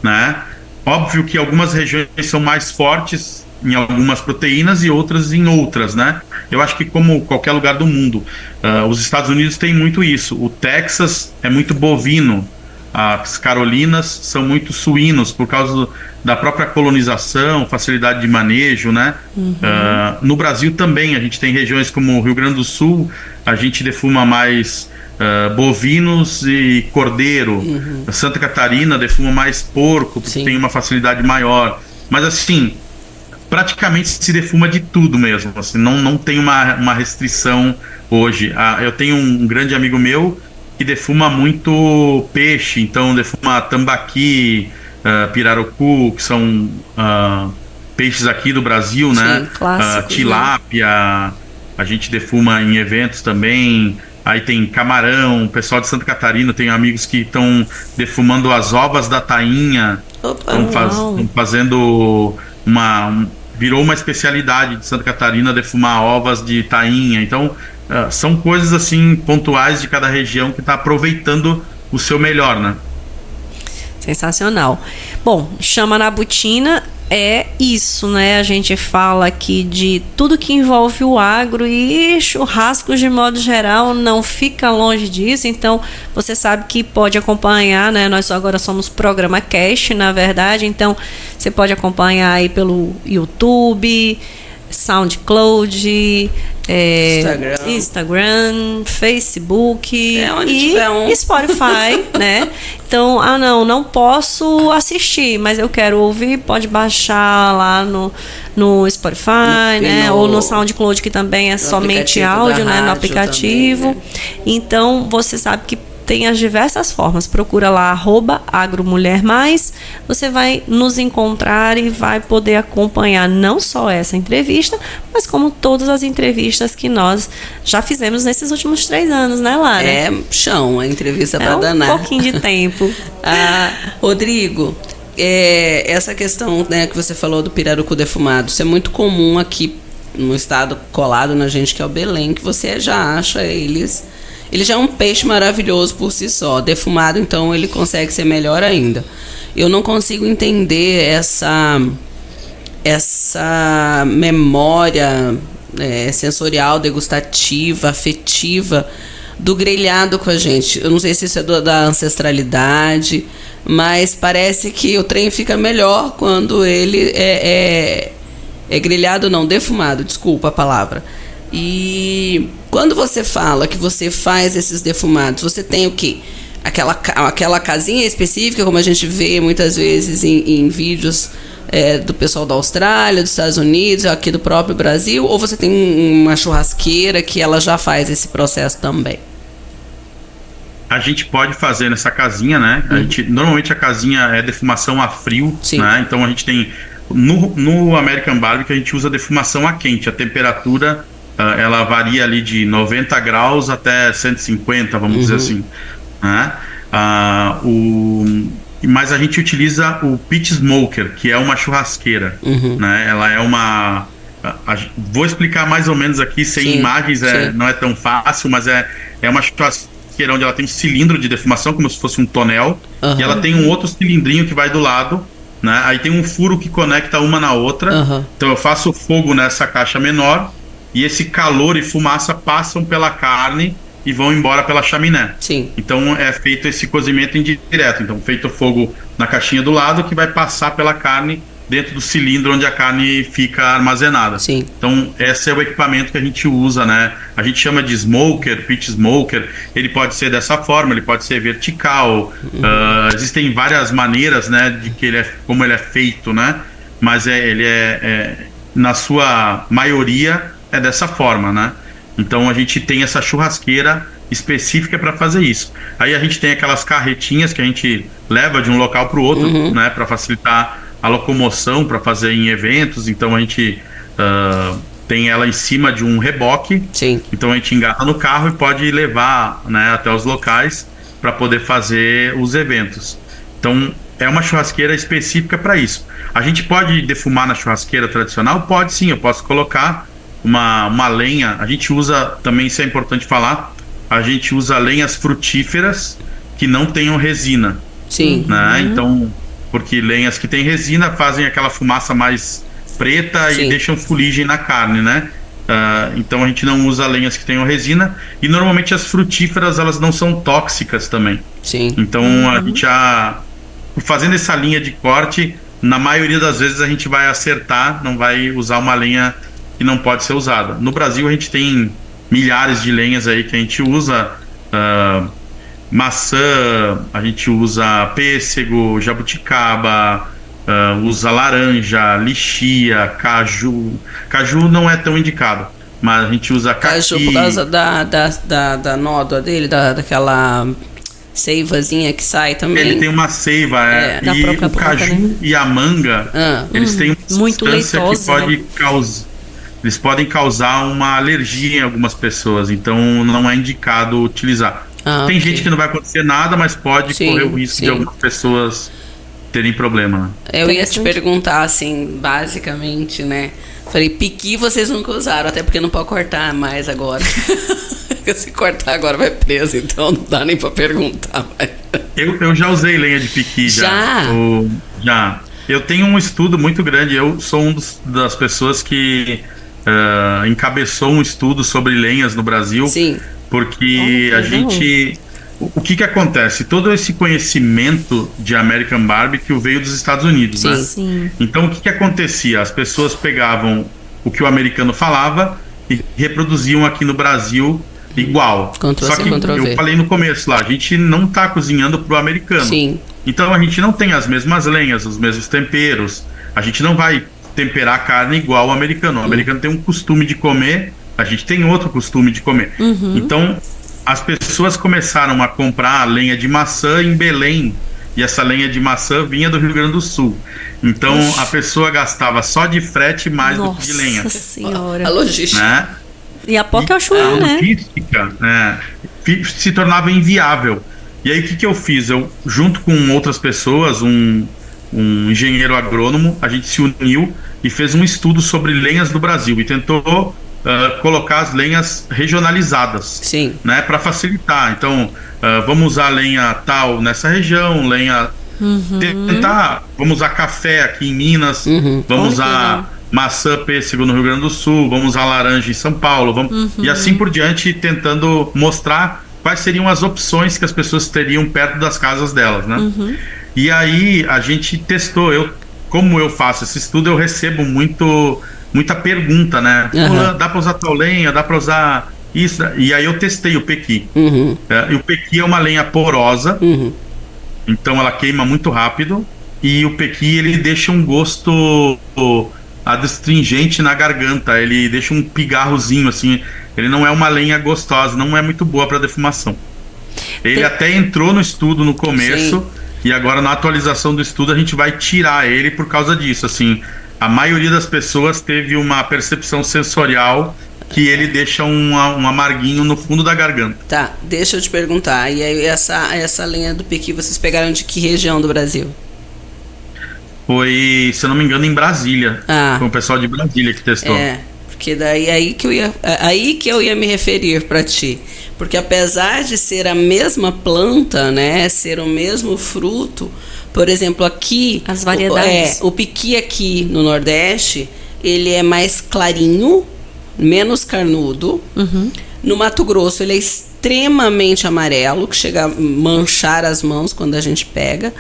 né? Óbvio que algumas regiões são mais fortes em algumas proteínas e outras em outras, né? Eu acho que como qualquer lugar do mundo, os Estados Unidos têm muito isso. O Texas é muito bovino, as Carolinas são muito suínos por causa da própria colonização, facilidade de manejo, né? No Brasil também, a gente tem regiões como o Rio Grande do Sul, a gente defuma mais bovinos e cordeiro. Santa Catarina defuma mais porco, porque tem uma facilidade maior. Mas assim, praticamente se defuma de tudo mesmo, assim, não tem uma restrição hoje. Eu tenho um grande amigo meu que defuma muito peixe, então defuma tambaqui, pirarucu, que são peixes aqui do Brasil, né? Clássicos, tilápia, a gente defuma em eventos também. Aí tem camarão, o pessoal de Santa Catarina, tem amigos que estão defumando as ovas da tainha, estão fazendo virou uma especialidade de Santa Catarina defumar ovas de tainha. Então, são coisas assim pontuais de cada região que está aproveitando o seu melhor, né? Sensacional. Bom, chama na botina é isso, né? A gente fala aqui de tudo que envolve o agro e churrascos de modo geral não fica longe disso, então você sabe que pode acompanhar, né? Nós agora somos programa Cast, na verdade, então você pode acompanhar aí pelo YouTube, SoundCloud, Instagram, Facebook e Spotify, né? Então, não posso assistir, mas eu quero ouvir, pode baixar lá no Spotify, né? Ou no SoundCloud, que também é somente áudio, né? No aplicativo. Também, né? Então, você sabe que tem as diversas formas. Procura lá @agromulhermais. Você vai nos encontrar e vai poder acompanhar não só essa entrevista, mas como todas as entrevistas que nós já fizemos nesses últimos 3 anos, né, Lara? A entrevista para danar. Um pouquinho de tempo. Rodrigo, essa questão, né, que você falou do pirarucu defumado, isso é muito comum aqui no estado colado na gente, que é o Belém, que você já acha eles. Ele já é um peixe maravilhoso por si só. Defumado, então, ele consegue ser melhor ainda. Eu não consigo entender essa memória sensorial, degustativa, afetiva do grelhado com a gente. Eu não sei se isso é da ancestralidade, mas parece que o trem fica melhor quando ele é grelhado, não, defumado, desculpa a palavra. E quando você fala que você faz esses defumados, você tem o quê? Aquela casinha específica, como a gente vê muitas vezes em vídeos do pessoal da Austrália, dos Estados Unidos, aqui do próprio Brasil, ou você tem uma churrasqueira que ela já faz esse processo também? A gente pode fazer nessa casinha, né? Normalmente a casinha é defumação a frio, né? Então a gente tem no American Barbecue a gente usa defumação a quente, a temperatura ela varia ali de 90 graus até 150, vamos dizer assim, né? Mas a gente utiliza o pit smoker, que é uma churrasqueira, né? Ela é uma... vou explicar mais ou menos aqui, sem imagens, não é tão fácil, mas é uma churrasqueira onde ela tem um cilindro de defumação, como se fosse um tonel, e ela tem um outro cilindrinho que vai do lado, né? Aí tem um furo que conecta uma na outra, então eu faço fogo nessa caixa menor, e esse calor e fumaça passam pela carne e vão embora pela chaminé. Então é feito esse cozimento indireto. Então feito o fogo na caixinha do lado, que vai passar pela carne dentro do cilindro onde a carne fica armazenada. Então esse é o equipamento que a gente usa, né? A gente chama de smoker, pit smoker. Ele pode ser dessa forma, ele pode ser vertical. Existem várias maneiras, né, de como ele é feito, né? Mas ele na sua maioria é dessa forma, né? Então a gente tem essa churrasqueira específica para fazer isso. Aí a gente tem aquelas carretinhas que a gente leva de um local para o outro, né? Para facilitar a locomoção, para fazer em eventos. Então a gente tem ela em cima de um reboque. Então a gente engata no carro e pode levar, né, até os locais para poder fazer os eventos. Então é uma churrasqueira específica para isso. A gente pode defumar na churrasqueira tradicional? Pode sim, eu posso colocar uma lenha. A gente usa, também isso é importante falar, a gente usa lenhas frutíferas que não tenham resina. Sim. Né? Então, porque lenhas que têm resina fazem aquela fumaça mais preta Sim. e deixam fuligem na carne, né? Então a gente não usa lenhas que tenham resina, e normalmente as frutíferas elas não são tóxicas também. Sim. Então a gente fazendo essa linha de corte, na maioria das vezes a gente vai acertar, não vai usar uma lenha que não pode ser usada. No Brasil a gente tem milhares de lenhas aí que a gente usa, maçã, a gente usa pêssego, jabuticaba, usa laranja, lixia, caju. Caju não é tão indicado, mas a gente usa caqui. Caju por causa da nódoa dele, daquela seivazinha que sai também. Ele tem uma seiva, da e própria o caju, planta, né? e a manga, eles têm uma muito substância leitosa, que pode né? causar. Eles podem causar uma alergia em algumas pessoas, então não é indicado utilizar. Tem gente que não vai acontecer nada, mas pode correr o risco de algumas pessoas terem problema, né? Eu ia te perguntar, assim, basicamente, né? Falei, piqui vocês nunca usaram, até porque não pode cortar mais agora. Se cortar agora vai preso, então não dá nem pra perguntar. Eu já usei lenha de piqui, já. Já. Eu tenho um estudo muito grande, eu sou das pessoas que encabeçou um estudo sobre lenhas no Brasil. Sim. Porque a gente... O que acontece? Todo esse conhecimento de American Barbecue veio dos Estados Unidos, Sim. né? Sim. Então, o que acontecia? As pessoas pegavam o que o americano falava e reproduziam aqui no Brasil igual. Ctrl+C, Só que Ctrl+V. eu falei no começo lá, a gente não está cozinhando pro americano. Sim. Então, a gente não tem as mesmas lenhas, os mesmos temperos. A gente não vai temperar a carne igual o americano. O americano tem um costume de comer, a gente tem outro costume de comer. Então, as pessoas começaram a comprar lenha de maçã em Belém, e essa lenha de maçã vinha do Rio Grande do Sul. Então, a pessoa gastava só de frete mais do que de lenha. Nossa senhora. A logística. Né? E a POC é o A chuí, né? logística se tornava inviável. E aí, o que eu fiz? Eu, junto com outras pessoas, um engenheiro agrônomo, a gente se uniu e fez um estudo sobre lenhas do Brasil e tentou colocar as lenhas regionalizadas, Sim. né, para facilitar. Então, vamos usar lenha tal nessa região, lenha vamos usar café aqui em Minas, vamos usar maçã, pêssego no Rio Grande do Sul, vamos usar laranja em São Paulo, e assim por diante, tentando mostrar quais seriam as opções que as pessoas teriam perto das casas delas, né? E aí a gente testou. Como eu faço esse estudo, eu recebo muita pergunta, né? Dá para usar tal lenha, dá para usar isso. E aí eu testei o pequi. E o pequi é uma lenha porosa, então ela queima muito rápido, e o pequi ele deixa um gosto adstringente na garganta, ele deixa um pigarrozinho assim, ele não é uma lenha gostosa, não é muito boa para defumação. Ele até entrou no estudo no começo. Sim. E agora na atualização do estudo a gente vai tirar ele por causa disso, assim, a maioria das pessoas teve uma percepção sensorial que ele deixa um amarguinho no fundo da garganta. Tá, deixa eu te perguntar, e aí essa lenha do pequi vocês pegaram de que região do Brasil? Foi, se eu não me engano, em Brasília. Foi o pessoal de Brasília que testou. Porque daí aí que eu ia me referir para ti. Porque apesar de ser a mesma planta, né, ser o mesmo fruto, por exemplo, aqui as variedades. O pequi aqui no Nordeste, ele é mais clarinho, menos carnudo. No Mato Grosso ele é extremamente amarelo, que chega a manchar as mãos quando a gente pega.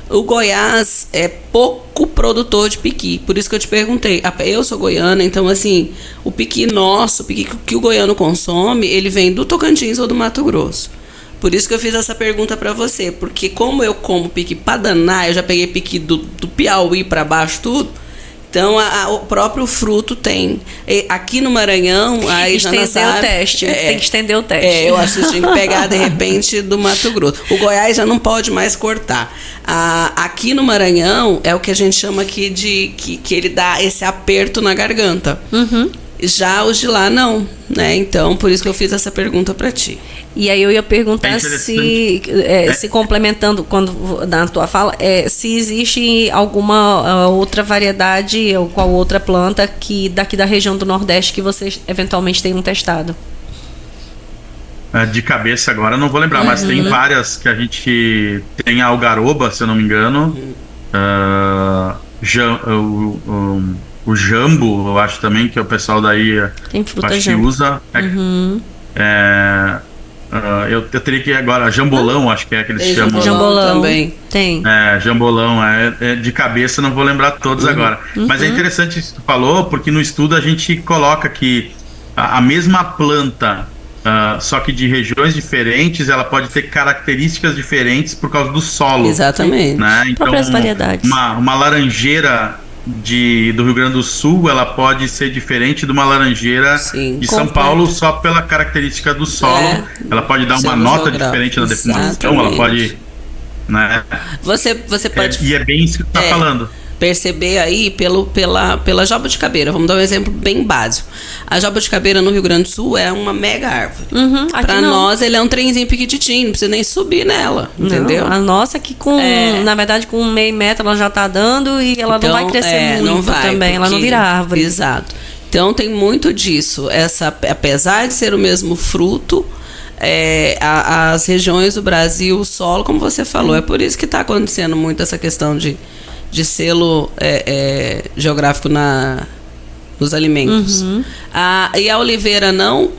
O Goiás é pouco produtor de pequi, por isso que eu te perguntei. Eu sou goiana, então assim, o pequi nosso, o pequi que o goiano consome, ele vem do Tocantins ou do Mato Grosso. Por isso que eu fiz essa pergunta pra você, porque como eu como pequi pra danar, eu já peguei pequi do Piauí pra baixo, tudo. Então, o próprio fruto tem. Aqui no Maranhão, aí já estender o teste. Tem que estender o teste. Eu acho que tinha que pegar, de repente, do Mato Grosso. O Goiás já não pode mais cortar. Aqui no Maranhão, é o que a gente chama aqui de... Que ele dá esse aperto na garganta. Já os de lá não, né? Então, por isso que eu fiz essa pergunta para ti. E aí eu ia perguntar se complementando quando na tua fala, se existe alguma outra variedade ou qual outra planta que daqui da região do Nordeste que vocês eventualmente tenham testado. De cabeça agora não vou lembrar, mas tem várias que a gente tem a algaroba, se eu não me engano. O jambo, eu acho também que o pessoal daí tem fruta acho que jambo. usa. Eu teria que agora, jambolão, acho que é que eles chamam. Jambolão também. Tem. Jambolão, de cabeça não vou lembrar todos agora. Mas é interessante isso que tu falou, porque no estudo a gente coloca que a mesma planta, só que de regiões diferentes, ela pode ter características diferentes por causa do solo. Exatamente. Né? Então, próprias variedades. Uma laranjeira do Rio Grande do Sul, ela pode ser diferente de uma laranjeira de São Paulo só pela característica do solo. Ela pode dar uma nota diferente na defumação, ela pode... Né? Você pode... E é bem isso que tu tá falando. Perceber aí pela jabuticabeira. Vamos dar um exemplo bem básico. A jabuticabeira no Rio Grande do Sul é uma mega árvore. Para nós, ele é um trenzinho piquititinho, não precisa nem subir nela, entendeu? A nossa que na verdade, com 0,5 metro ela já tá dando e ela não vai crescer muito não vai, também, ela não vira árvore. Exato. Então tem muito disso. Apesar de ser o mesmo fruto, as regiões do Brasil, o solo, como você falou, é por isso que está acontecendo muito essa questão de selo geográfico nos alimentos. E a oliveira não?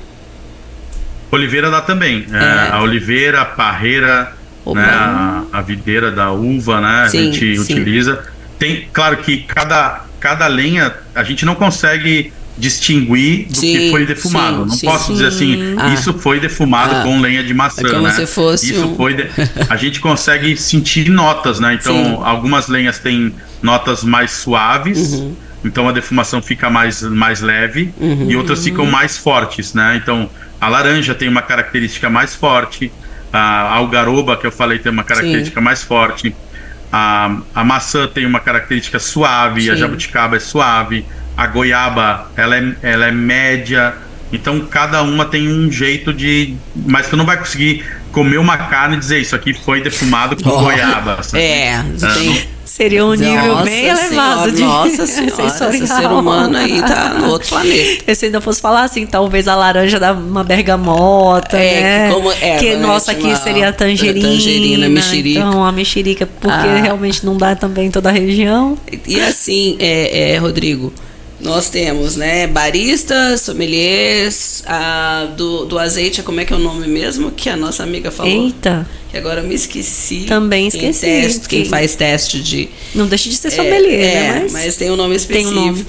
Oliveira dá também. A oliveira, a parreira, né, a videira da uva, né? A gente utiliza. Tem, claro que cada lenha a gente não consegue distinguir do que foi defumado. Não posso dizer assim, isso foi defumado com lenha de maçã, como né? Se fosse isso foi a gente consegue sentir notas, né? Então, algumas lenhas têm notas mais suaves, então a defumação fica mais leve, e outras ficam mais fortes, né? Então, a laranja tem uma característica mais forte, a algaroba, que eu falei, tem uma característica mais forte, a maçã tem uma característica suave, a jabuticaba é suave, a goiaba, ela é média. Então, cada uma tem um jeito de... Mas tu não vai conseguir comer uma carne e dizer isso aqui foi defumado com goiaba. Seria um nível bem elevado de sensorial. Esse ser humano aí tá no outro planeta. Se ainda fosse falar assim, talvez a laranja dá uma bergamota, né? Que nossa aqui seria a tangerina, mexerica. Então, a mexerica, porque realmente não dá também em toda a região. E assim, Rodrigo, nós temos, né, baristas, sommeliers, do azeite, como é que é o nome mesmo que a nossa amiga falou? Eita! Que agora eu me esqueci. Também esqueci. Quem faz teste de... Não deixa de ser sommelier, né? Mas tem um nome específico. Tem um nome.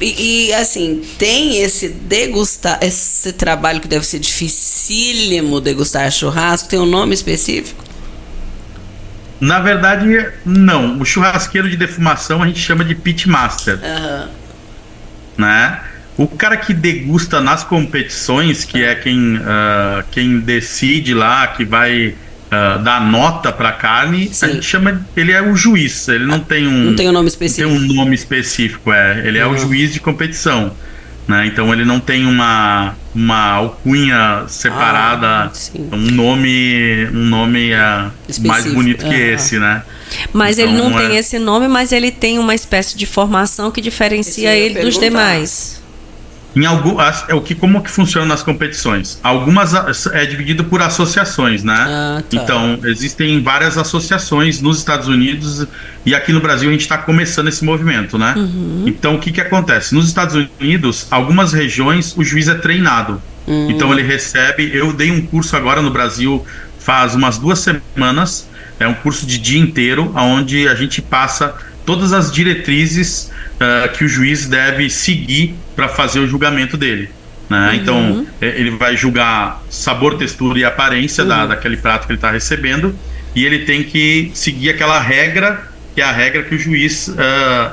E assim, tem esse trabalho que deve ser dificílimo, degustar churrasco, tem um nome específico? Na verdade, não. O churrasqueiro de defumação a gente chama de pitmaster. Né? O cara que degusta nas competições, que é quem decide lá, que vai dar nota para a carne, a gente chama, ele é o juiz. Ele não tem um nome específico. Não tem um nome específico, ele é o juiz de competição, né? Então ele não tem uma alcunha separada, um nome mais bonito que esse, né? Mas então, ele não tem esse nome, mas ele tem uma espécie de formação que diferencia ele dos demais. Como que funciona nas competições? Algumas é dividido por associações, né? Então, existem várias associações nos Estados Unidos e aqui no Brasil a gente está começando esse movimento, né? Então, o que acontece? Nos Estados Unidos, algumas regiões, o juiz é treinado. Então, ele recebe... Eu dei um curso agora no Brasil faz umas 2 semanas. É um curso de dia inteiro, onde a gente passa todas as diretrizes que o juiz deve seguir para fazer o julgamento dele, né? Então, ele vai julgar sabor, textura e aparência daquele prato que ele está recebendo, e ele tem que seguir aquela regra, que é a regra que o juiz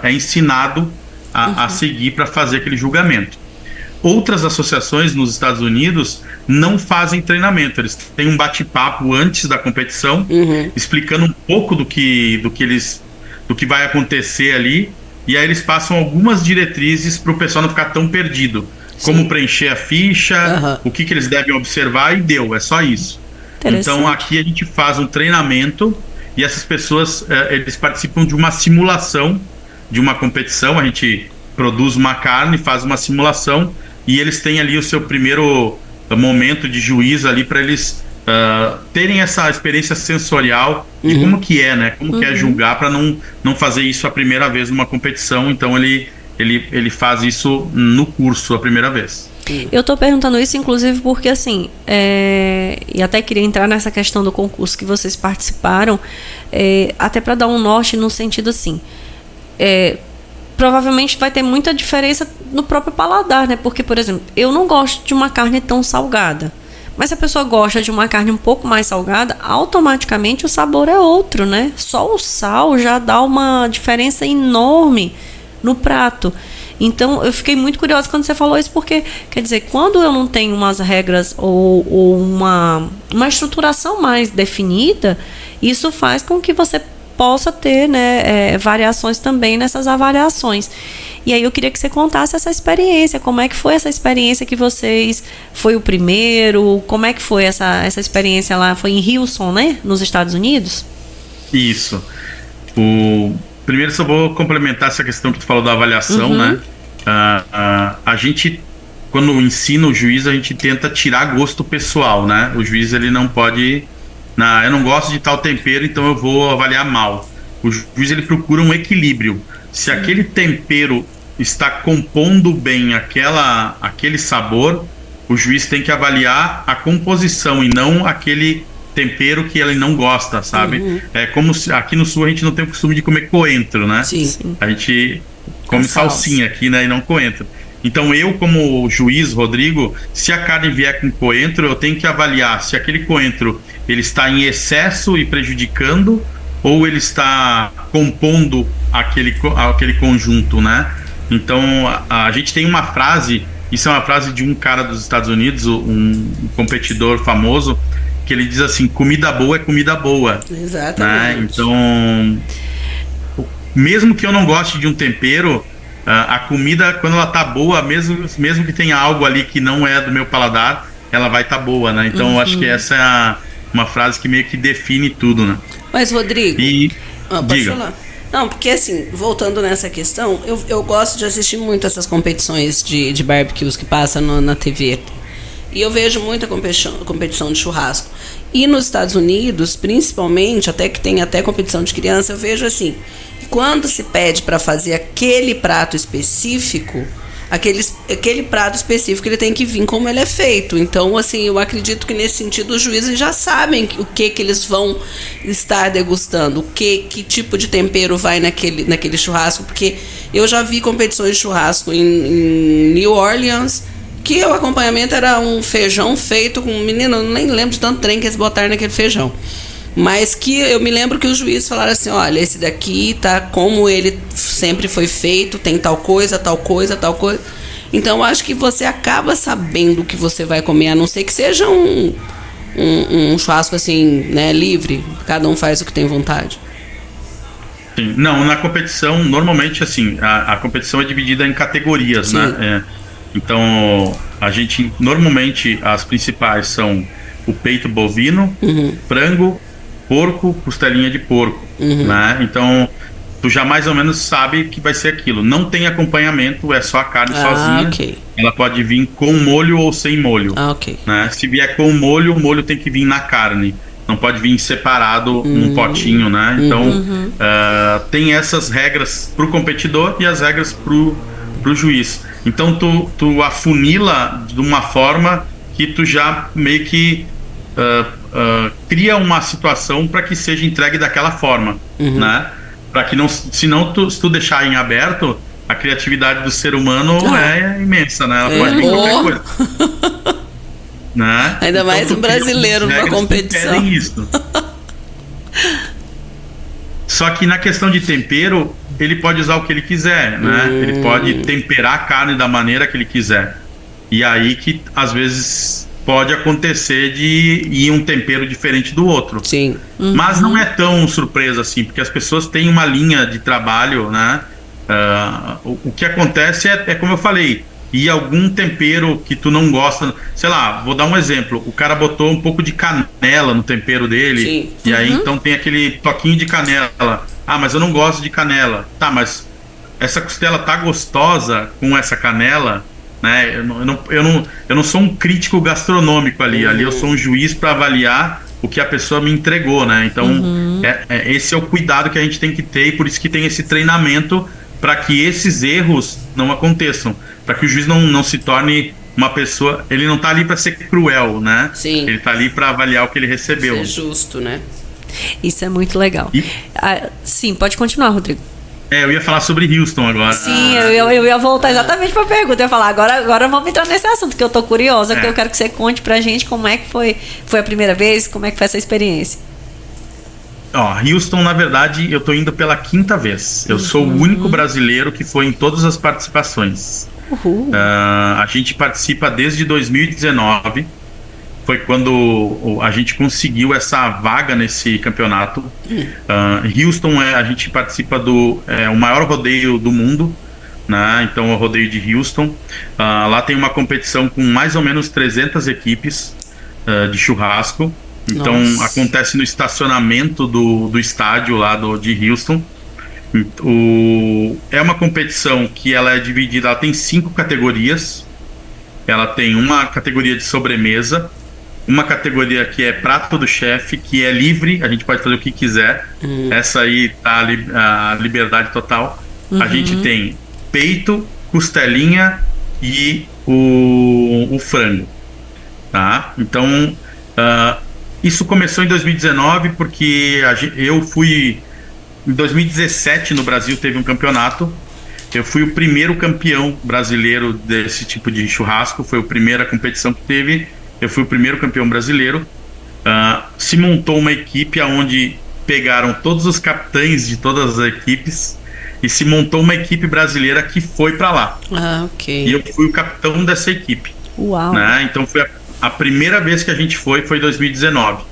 é ensinado a seguir para fazer aquele julgamento. Outras associações nos Estados Unidos não fazem treinamento, eles têm um bate-papo antes da competição, explicando um pouco do que vai acontecer ali, e aí eles passam algumas diretrizes para o pessoal não ficar tão perdido. como preencher a ficha, o que eles devem observar e deu, é só isso. Então aqui a gente faz um treinamento e essas pessoas, eles participam de uma simulação de uma competição, a gente produz uma carne, faz uma simulação e eles têm ali o seu primeiro momento de juiz ali para eles terem essa experiência sensorial de como que é, né? Como que é julgar para não fazer isso a primeira vez numa competição. Então ele faz isso no curso a primeira vez. Eu tô perguntando isso, inclusive, porque assim, e até queria entrar nessa questão do concurso que vocês participaram, até para dar um norte no sentido assim, provavelmente vai ter muita diferença no próprio paladar, né? Porque, por exemplo, eu não gosto de uma carne tão salgada. Mas se a pessoa gosta de uma carne um pouco mais salgada, automaticamente o sabor é outro, né? Só o sal já dá uma diferença enorme no prato. Então, eu fiquei muito curiosa quando você falou isso, porque, quer dizer, quando eu não tenho umas regras ou uma estruturação mais definida, isso faz com que você possa ter, né, variações também nessas avaliações. E aí eu queria que você contasse essa experiência, como é que foi essa experiência que vocês, foi o primeiro, como é que foi essa experiência lá, foi em Houston, né, nos Estados Unidos? Isso. Primeiro só vou complementar essa questão que tu falou da avaliação, né, a gente, quando ensina o juiz, a gente tenta tirar gosto pessoal, né, o juiz ele não pode, eu não gosto de tal tempero, então eu vou avaliar mal. O juiz ele procura um equilíbrio. Se aquele tempero está compondo bem aquele sabor, o juiz tem que avaliar a composição e não aquele tempero que ele não gosta, sabe? É como se aqui no sul a gente não tem o costume de comer coentro, né? Sim. A gente come salsinha aqui, né? E não coentro. Então eu, como juiz, Rodrigo, se a carne vier com coentro, eu tenho que avaliar se aquele coentro ele está em excesso e prejudicando ou ele está compondo aquele conjunto, né? Então a gente tem uma frase, isso é uma frase de um cara dos Estados Unidos, um competidor famoso, que ele diz assim: comida boa é comida boa. Exatamente. Né? Então, mesmo que eu não goste de um tempero, a comida, quando ela tá boa, mesmo que tenha algo ali que não é do meu paladar, ela vai estar boa, né? Então eu acho que essa é uma frase que meio que define tudo, né? Mas, Rodrigo, pode diga. falar. Não, porque assim, voltando nessa questão, eu gosto de assistir muito essas competições de barbecues que passam na TV. E eu vejo muita competição de churrasco. E nos Estados Unidos, principalmente, até que tem até competição de criança, eu vejo assim, quando se pede para fazer aquele prato específico, aquele prato específico ele tem que vir como ele é feito. Então, assim, eu acredito que nesse sentido os juízes já sabem o que eles vão estar degustando, que tipo de tempero vai naquele churrasco, porque eu já vi competições de churrasco em New Orleans, que o acompanhamento era um feijão feito com, menino, eu nem lembro de tanto trem que eles botaram naquele feijão. Mas que eu me lembro que os juízes falaram assim: olha, esse daqui tá como ele sempre foi feito, tem tal coisa, tal coisa, tal coisa. Então eu acho que você acaba sabendo o que você vai comer, a não ser que seja um churrasco assim, né, livre, cada um faz o que tem vontade. Sim. Não, na competição, normalmente assim, a competição é dividida em categorias, Sim. né? Então, a gente, normalmente, as principais são o peito bovino, frango, porco, costelinha de porco, né? Então, tu já mais ou menos sabe que vai ser aquilo. Não tem acompanhamento, é só a carne sozinha. Okay. Ela pode vir com molho ou sem molho. Okay. Né? Se vier com molho, o molho tem que vir na carne. Não pode vir separado num potinho, né? Então, tem essas regras pro competidor e as regras pro juiz. Então, tu afunila de uma forma que tu já meio que cria uma situação para que seja entregue daquela forma, né? Para que não, senão se tu deixar em aberto, a criatividade do ser humano é imensa, né? Ela pode vir qualquer coisa. Né? Ainda então, mais um brasileiro numa competição. Isso. Só que na questão de tempero, ele pode usar o que ele quiser, né? Ele pode temperar a carne da maneira que ele quiser. E aí que às vezes pode acontecer de ir um tempero diferente do outro. Sim. Mas não é tão surpresa assim, porque as pessoas têm uma linha de trabalho, né? O que acontece é como eu falei, e algum tempero que tu não gosta. Sei lá, vou dar um exemplo. O cara botou um pouco de canela no tempero dele. Sim. E aí então tem aquele toquinho de canela. Ah, mas eu não gosto de canela. Tá, mas essa costela tá gostosa com essa canela, né? Eu não sou um crítico gastronômico ali. Ali eu sou um juiz para avaliar o que a pessoa me entregou, né? Então, esse é o cuidado que a gente tem que ter, e por isso que tem esse treinamento para que esses erros não aconteçam, para que o juiz não se torne uma pessoa. Ele não tá ali para ser cruel, né? Sim. Ele tá ali para avaliar o que ele recebeu. Ser justo, né? Isso é muito legal. Sim, pode continuar, Rodrigo. Eu ia falar sobre Houston agora. Sim, eu ia voltar exatamente para a pergunta. Eu ia falar, agora vamos entrar nesse assunto, que eu tô curiosa, que eu quero que você conte pra gente como é que foi a primeira vez, como é que foi essa experiência. Houston, na verdade, eu tô indo pela 5ª vez. Eu sou o único brasileiro que foi em todas as participações. A gente participa desde 2019. Foi quando a gente conseguiu essa vaga nesse campeonato. Houston, a gente participa o maior rodeio do mundo, né? Então, é o rodeio de Houston. Lá tem uma competição com mais ou menos 300 equipes de churrasco. Então, acontece no estacionamento do estádio lá de Houston. É uma competição que ela é dividida, ela tem 5 categorias. Ela tem uma categoria de sobremesa, uma categoria que é prato do chefe, que é livre, a gente pode fazer o que quiser. Essa aí tá a liberdade total. A gente tem peito, costelinha e o frango, tá? Então, isso começou em 2019, porque eu fui... Em 2017, no Brasil, teve um campeonato. Eu fui o primeiro campeão brasileiro desse tipo de churrasco. Foi a primeira competição que teve. Eu fui o primeiro campeão brasileiro. Se montou uma equipe onde pegaram todos os capitães de todas as equipes e se montou uma equipe brasileira que foi para lá. Ok. E eu fui o capitão dessa equipe. Uau! Né? Então foi a primeira vez que a gente foi em 2019.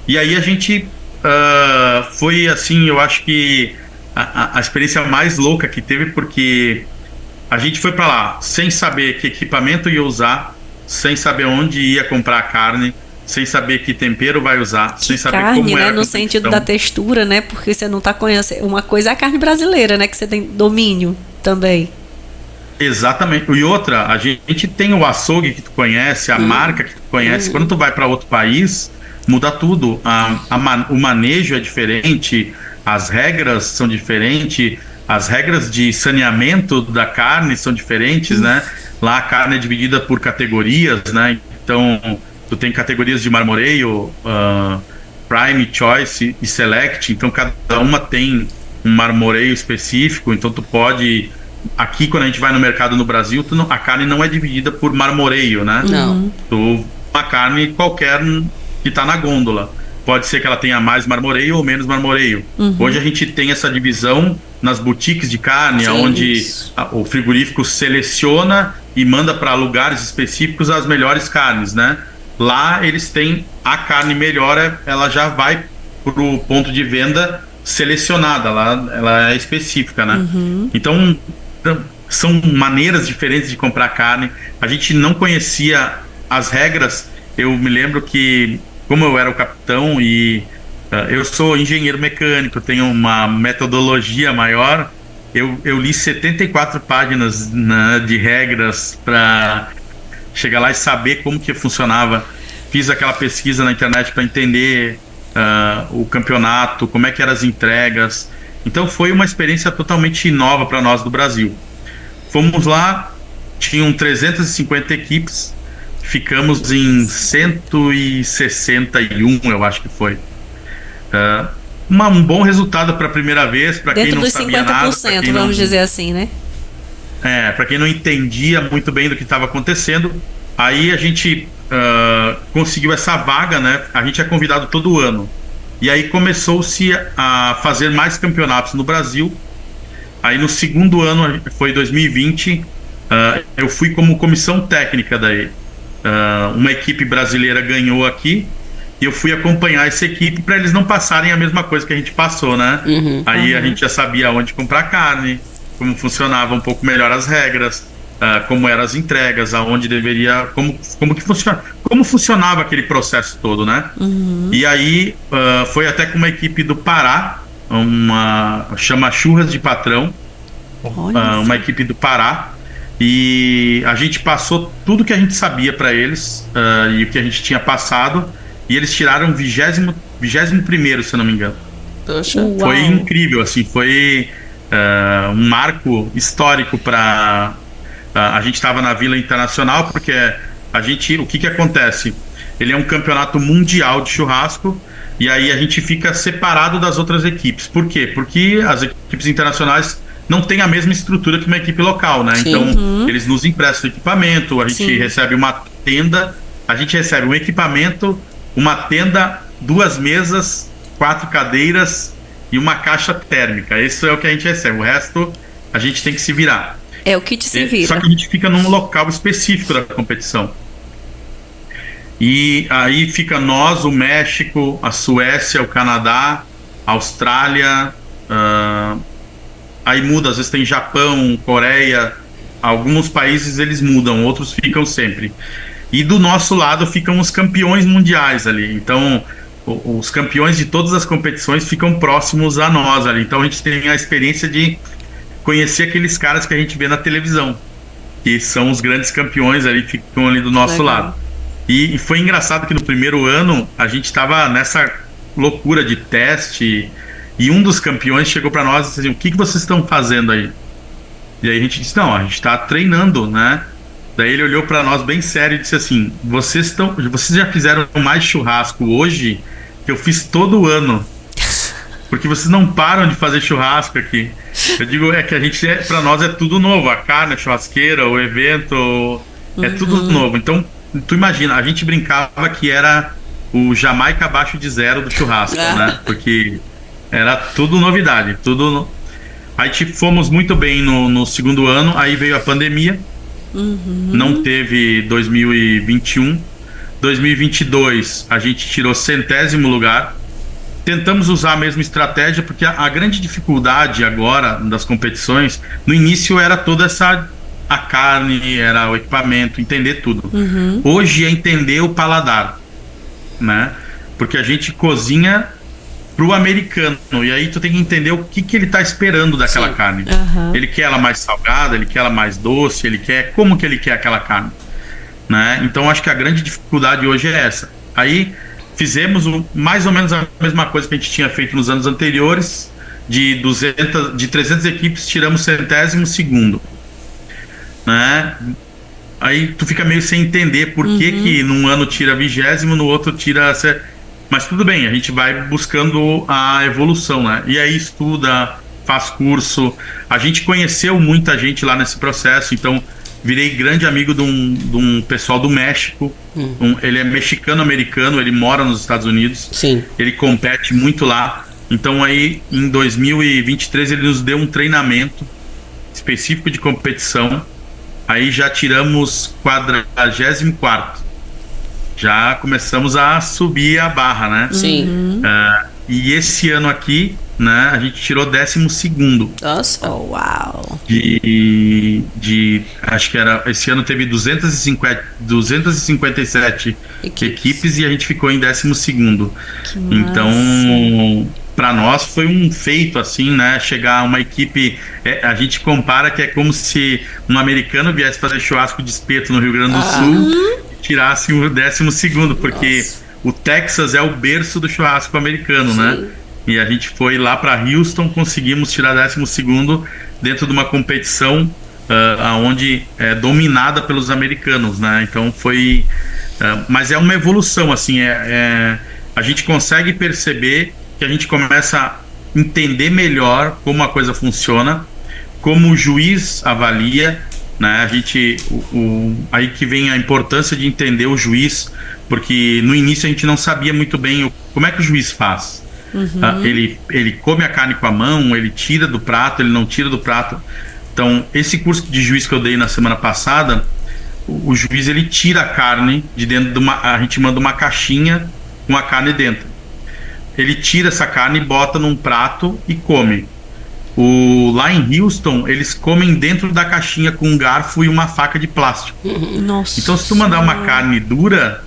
E aí a gente foi assim, eu acho que a experiência mais louca que teve, porque a gente foi para lá sem saber que equipamento ia usar, sem saber onde ia comprar a carne, sem saber que tempero vai usar, sem saber carne, como né? era a No sentido da textura, né? Porque você não tá conhecendo. Uma coisa é a carne brasileira, né? Que você tem domínio também. Exatamente. E outra, a gente tem o açougue que tu conhece, a marca que tu conhece. Quando tu vai para outro país, muda tudo. O manejo é diferente, as regras são diferentes, as regras de saneamento da carne são diferentes, né? Lá a carne é dividida por categorias, né? Então, tu tem categorias de marmoreio, Prime, Choice e Select. Então, cada uma tem um marmoreio específico. Então, tu pode... Aqui, quando a gente vai no mercado no Brasil, a carne não é dividida por marmoreio, né? Não. Uma carne qualquer que está na gôndola. Pode ser que ela tenha mais marmoreio ou menos marmoreio. Hoje a gente tem essa divisão nas boutiques de carne, onde o frigorífico seleciona e manda para lugares específicos as melhores carnes, né? Lá eles têm a carne melhor, ela já vai para o ponto de venda selecionada, ela é específica, né? Então, são maneiras diferentes de comprar carne. A gente não conhecia as regras. Eu me lembro que, como eu era o capitão e eu sou engenheiro mecânico, tenho uma metodologia maior, eu li 74 páginas, né, de regras para chegar lá e saber como que funcionava. Fiz aquela pesquisa na internet para entender o campeonato, como é que eram as entregas. Então foi uma experiência totalmente nova para nós do Brasil. Fomos lá, tinham 350 equipes, ficamos em 161, eu acho que foi. Um bom resultado para a primeira vez, para quem não sabia nada. Dentro dos 50%, vamos dizer assim, né? Para quem não entendia muito bem do que estava acontecendo. Aí a gente conseguiu essa vaga, né? A gente é convidado todo ano. E aí começou-se a fazer mais campeonatos no Brasil. Aí no segundo ano, foi 2020, eu fui como comissão técnica daí. Uma equipe brasileira ganhou aqui e eu fui acompanhar essa equipe para eles não passarem a mesma coisa que a gente passou, né? Aí a gente já sabia onde comprar carne, como funcionava um pouco melhor as regras. como eram as entregas, aonde deveria, como funcionava aquele processo todo, né? E aí foi até com uma equipe do Pará, chama Churras de Patrão, uma equipe do Pará, e a gente passou tudo que a gente sabia para eles, e o que a gente tinha passado, e eles tiraram 21º, se eu não me engano. Poxa. Foi incrível, assim, foi um marco histórico para a gente. Estava na Vila Internacional porque o que acontece? Ele é um campeonato mundial de churrasco, e aí a gente fica separado das outras equipes. Por quê? Porque as equipes internacionais não têm a mesma estrutura que uma equipe local, né? Sim. Então eles nos emprestam equipamento, a gente recebe uma tenda, a gente recebe um equipamento, uma tenda, 2 mesas, 4 cadeiras e uma caixa térmica. Isso é o que a gente recebe. O resto a gente tem que se virar. É o kit se vira. Só que a gente fica num local específico da competição. E aí fica nós, o México, a Suécia, o Canadá, a Austrália, aí muda, às vezes tem Japão, Coreia, alguns países eles mudam, outros ficam sempre. E do nosso lado ficam os campeões mundiais ali. Então os campeões de todas as competições ficam próximos a nós ali. Então a gente tem a experiência de conhecer aqueles caras que a gente vê na televisão, que são os grandes campeões ali, ficam ali do nosso lado. E foi engraçado que no primeiro ano a gente estava nessa loucura de teste, e um dos campeões chegou para nós e disse assim: o que vocês estão fazendo aí? E aí a gente disse: não, a gente está treinando, né? Daí ele olhou para nós bem sério e disse assim: vocês já fizeram mais churrasco hoje que eu fiz todo ano, porque vocês não param de fazer churrasco aqui. Eu digo, que a gente, para nós é tudo novo, a carne, a churrasqueira, o evento, é tudo novo. Então, tu imagina, a gente brincava que era o Jamaica abaixo de zero do churrasco, né? Porque era tudo novidade, tudo. Aí fomos muito bem no segundo ano, aí veio a pandemia, não teve 2021. 2022 a gente tirou 100º lugar. Tentamos usar a mesma estratégia, porque a grande dificuldade agora das competições, no início era toda a carne, era o equipamento, entender tudo. Hoje é entender o paladar, né? Porque a gente cozinha pro americano, e aí tu tem que entender o que ele tá esperando daquela carne. Ele quer ela mais salgada, ele quer ela mais doce, como que ele quer aquela carne, né? Então acho que a grande dificuldade hoje é essa. Aí fizemos mais ou menos a mesma coisa que a gente tinha feito nos anos anteriores. De 300 equipes, tiramos 100º, né? Aí tu fica meio sem entender por que num ano tira 20º, no outro tira... Mas tudo bem, a gente vai buscando a evolução, né? E aí estuda, faz curso. A gente conheceu muita gente lá nesse processo, então virei grande amigo de um pessoal do México. Ele é mexicano-americano, ele mora nos Estados Unidos. Sim. Ele compete muito lá. Então aí, em 2023, ele nos deu um treinamento específico de competição. Aí já tiramos 44º. Já começamos a subir a barra, né? Sim. E esse ano aqui, né, a gente tirou 12º. Nossa. Uau. Acho que esse ano teve 257 equipes e a gente ficou em 12º. Então, para nós foi um feito, assim, né? Chegar a uma equipe, a gente compara que é como se um americano viesse fazer churrasco de espeto no Rio Grande do Sul, tirasse o 12º, porque o Texas é o berço do churrasco americano, né? E a gente foi lá para Houston, conseguimos tirar 12º dentro de uma competição onde é dominada pelos americanos, né? Então foi... mas é uma evolução, assim, a gente consegue perceber que a gente começa a entender melhor como a coisa funciona, como o juiz avalia, né? A gente, aí que vem a importância de entender o juiz, porque no início a gente não sabia muito bem como é que o juiz faz. Ele come a carne com a mão, ele tira do prato, ele não tira do prato. Então, esse curso de juiz que eu dei na semana passada, o juiz ele tira a carne de dentro de a gente manda uma caixinha com a carne dentro. Ele tira essa carne, bota num prato e come. Lá em Houston, eles comem dentro da caixinha com um garfo e uma faca de plástico. Nossa. Então, se tu mandar uma carne dura,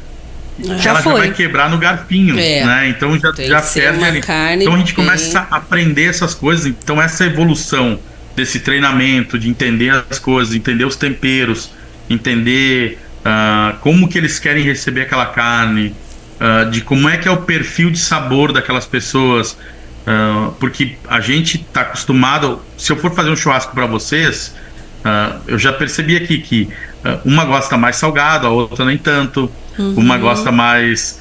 ela já vai quebrar no garfinho, né? Então já perde ali. Então a gente começa a aprender essas coisas. Então essa evolução desse treinamento, de entender as coisas, entender os temperos, entender como que eles querem receber aquela carne, de como é que é o perfil de sabor daquelas pessoas, porque a gente está acostumado. Se eu for fazer um churrasco para vocês, eu já percebi aqui que uma gosta mais salgado, a outra nem tanto. Uma gosta mais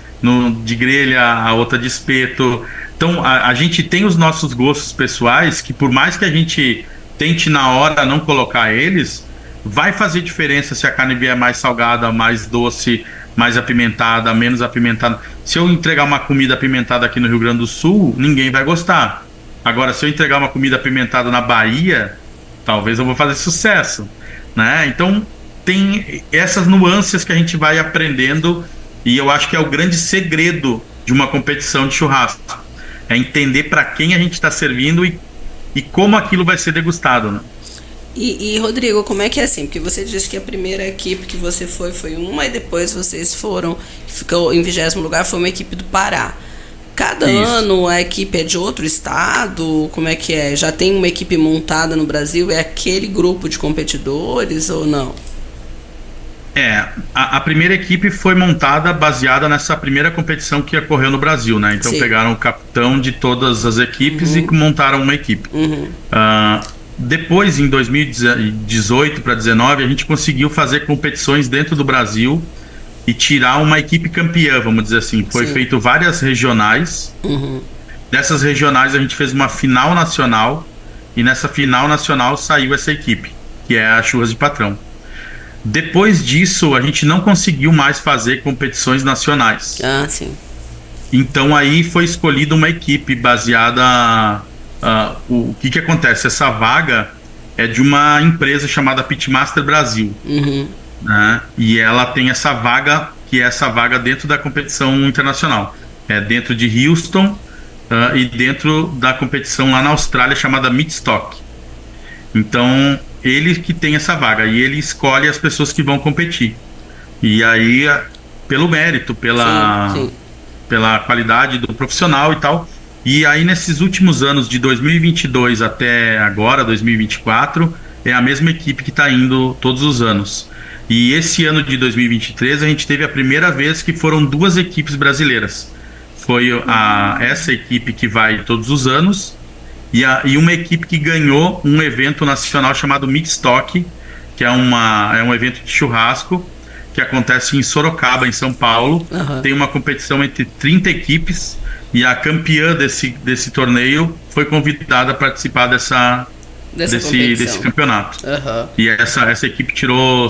de grelha, a outra de espeto. Então a gente tem os nossos gostos pessoais, que por mais que a gente tente na hora não colocar eles, vai fazer diferença se a carne vier mais salgada, mais doce, mais apimentada, menos apimentada. Se eu entregar uma comida apimentada aqui no Rio Grande do Sul, ninguém vai gostar. Agora, se eu entregar uma comida apimentada na Bahia, talvez eu vou fazer sucesso, né? Então tem essas nuances que a gente vai aprendendo, e eu acho que é o grande segredo de uma competição de churrasco. É entender para quem a gente está servindo e como aquilo vai ser degustado, né? E Rodrigo, como é que é assim? Porque você disse que a primeira equipe que você foi uma, e depois vocês foram, ficou em 20º lugar, foi uma equipe do Pará. Cada ano a equipe é de outro estado? Como é que é? Já tem uma equipe montada no Brasil? É aquele grupo de competidores ou não? A primeira equipe foi montada baseada nessa primeira competição que ocorreu no Brasil, né? Então pegaram o capitão de todas as equipes e montaram uma equipe. Depois, em 2018 para 2019, a gente conseguiu fazer competições dentro do Brasil e tirar uma equipe campeã, vamos dizer assim. Foi feito várias regionais. Dessas regionais a gente fez uma final nacional, e nessa final nacional saiu essa equipe, que é a Churras de Patrão. Depois disso, a gente não conseguiu mais fazer competições nacionais. Então aí foi escolhida uma equipe baseada... o que acontece? Essa vaga é de uma empresa chamada Pitmaster Brasil. Né? E ela tem essa vaga, que é essa vaga dentro da competição internacional. É dentro de Houston e dentro da competição lá na Austrália chamada Midstock. Então... ele que tem essa vaga, e ele escolhe as pessoas que vão competir. E aí, pelo mérito, pela qualidade do profissional e tal. E aí, nesses últimos anos, de 2022 até agora, 2024, é a mesma equipe que está indo todos os anos. E esse ano de 2023, a gente teve a primeira vez que foram 2 equipes brasileiras. Foi essa equipe que vai todos os anos, e uma equipe que ganhou um evento nacional chamado Midstock, que é um evento de churrasco que acontece em Sorocaba, em São Paulo. Tem uma competição entre 30 equipes, e a campeã desse torneio foi convidada a participar desse campeonato. E essa equipe tirou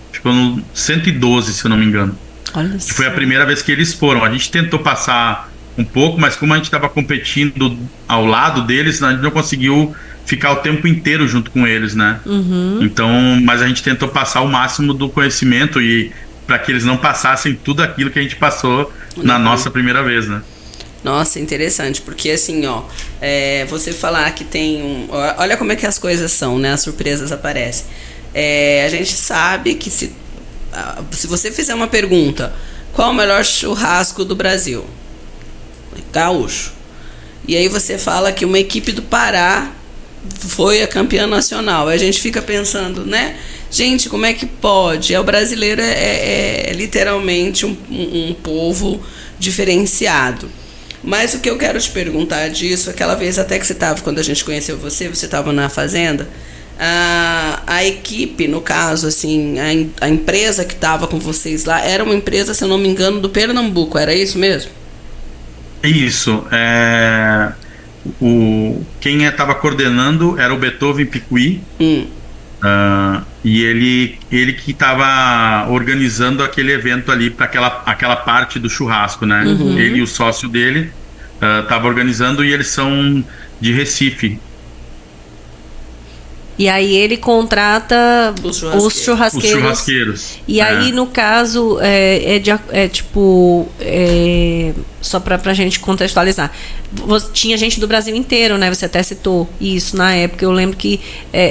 ficou no 112, se eu não me engano. Que foi a primeira vez que eles foram. A gente tentou passar um pouco, mas como a gente estava competindo ao lado deles, a gente não conseguiu ficar o tempo inteiro junto com eles, né? Então, mas a gente tentou passar o máximo do conhecimento, e para que eles não passassem tudo aquilo que a gente passou na nossa primeira vez, né? Nossa, interessante, porque assim, você falar que tem olha como é que as coisas são, né? As surpresas aparecem. A gente sabe que se você fizer uma pergunta, qual o melhor churrasco do Brasil? Gaúcho. E aí você fala que uma equipe do Pará foi a campeã nacional. Aí a gente fica pensando, né? Gente, como é que pode? O brasileiro é literalmente um povo diferenciado. Mas o que eu quero te perguntar disso, aquela vez até que você estava, quando a gente conheceu você estava na fazenda, a equipe, no caso, assim, a empresa que estava com vocês lá, era uma empresa, se eu não me engano, do Pernambuco, era isso mesmo? Isso. Quem estava coordenando era o Beethoven Picuí. E ele que estava organizando aquele evento ali para aquela parte do churrasco, né? Ele e o sócio dele estavam organizando, e eles são de Recife. E aí ele contrata os churrasqueiros. Os churrasqueiros. E aí, no caso, só pra gente contextualizar. Tinha gente do Brasil inteiro, né? Você até citou isso na época. Eu lembro que...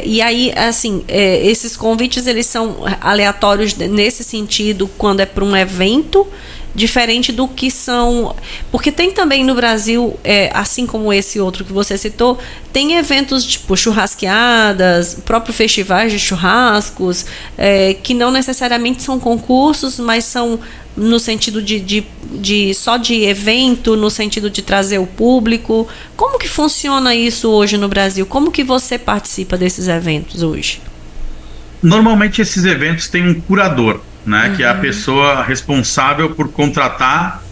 e aí, assim, esses convites, eles são aleatórios nesse sentido, quando é para um evento, diferente do que são... Porque tem também no Brasil, assim como esse outro que você citou, tem eventos tipo churrasqueadas, próprios festivais de churrascos, que não necessariamente são concursos, mas são no sentido só de evento, no sentido de trazer o público. Como que funciona isso hoje no Brasil? Como que você participa desses eventos hoje? Normalmente esses eventos têm um curador, né, que é a pessoa responsável por contratar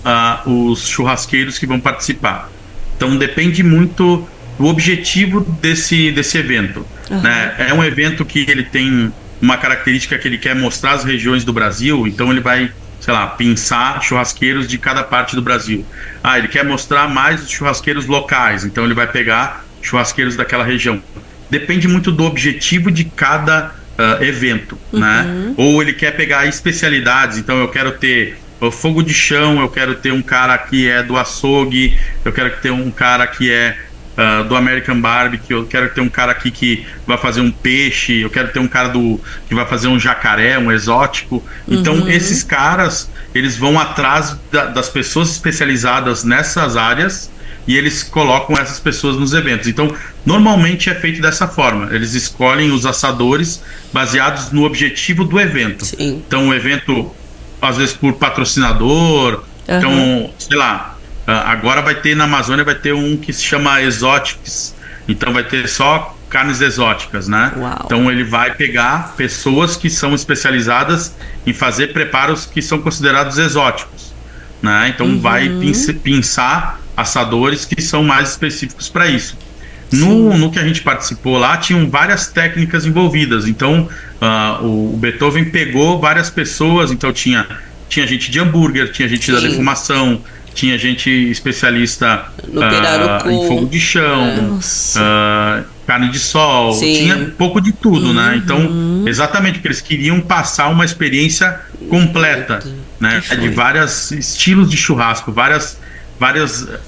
os churrasqueiros que vão participar. Então depende muito do objetivo desse evento. Né? É um evento que ele tem uma característica que ele quer mostrar as regiões do Brasil, então ele vai, sei lá, pensar churrasqueiros de cada parte do Brasil. Ele quer mostrar mais os churrasqueiros locais, então ele vai pegar churrasqueiros daquela região. Depende muito do objetivo de cada evento, né? Ou ele quer pegar especialidades, então eu quero ter o fogo de chão, eu quero ter um cara que é do açougue, eu quero ter um cara que é do American Barbecue, eu quero ter um cara aqui que vai fazer um peixe, eu quero ter um cara que vai fazer um jacaré, um exótico. Então esses caras, eles vão atrás das pessoas especializadas nessas áreas e eles colocam essas pessoas nos eventos. Então, normalmente é feito dessa forma. Eles escolhem os assadores baseados no objetivo do evento. Sim. Então, o evento, às vezes, por patrocinador. Então, sei lá, agora vai ter na Amazônia, vai ter um que se chama Exotics. Então, vai ter só carnes exóticas, né? Uau. Então, ele vai pegar pessoas que são especializadas em fazer preparos que são considerados exóticos, né? Então, vai pensar assadores que são mais específicos para isso. No que a gente participou lá, tinham várias técnicas envolvidas. Então, o Beethoven pegou várias pessoas. Então, tinha gente de hambúrguer, tinha gente da defumação, tinha gente especialista no pirarucu, em fogo de chão, carne de sol. Sim. Tinha um pouco de tudo, né? Então, exatamente, porque eles queriam passar uma experiência completa, né? De vários estilos de churrasco, várias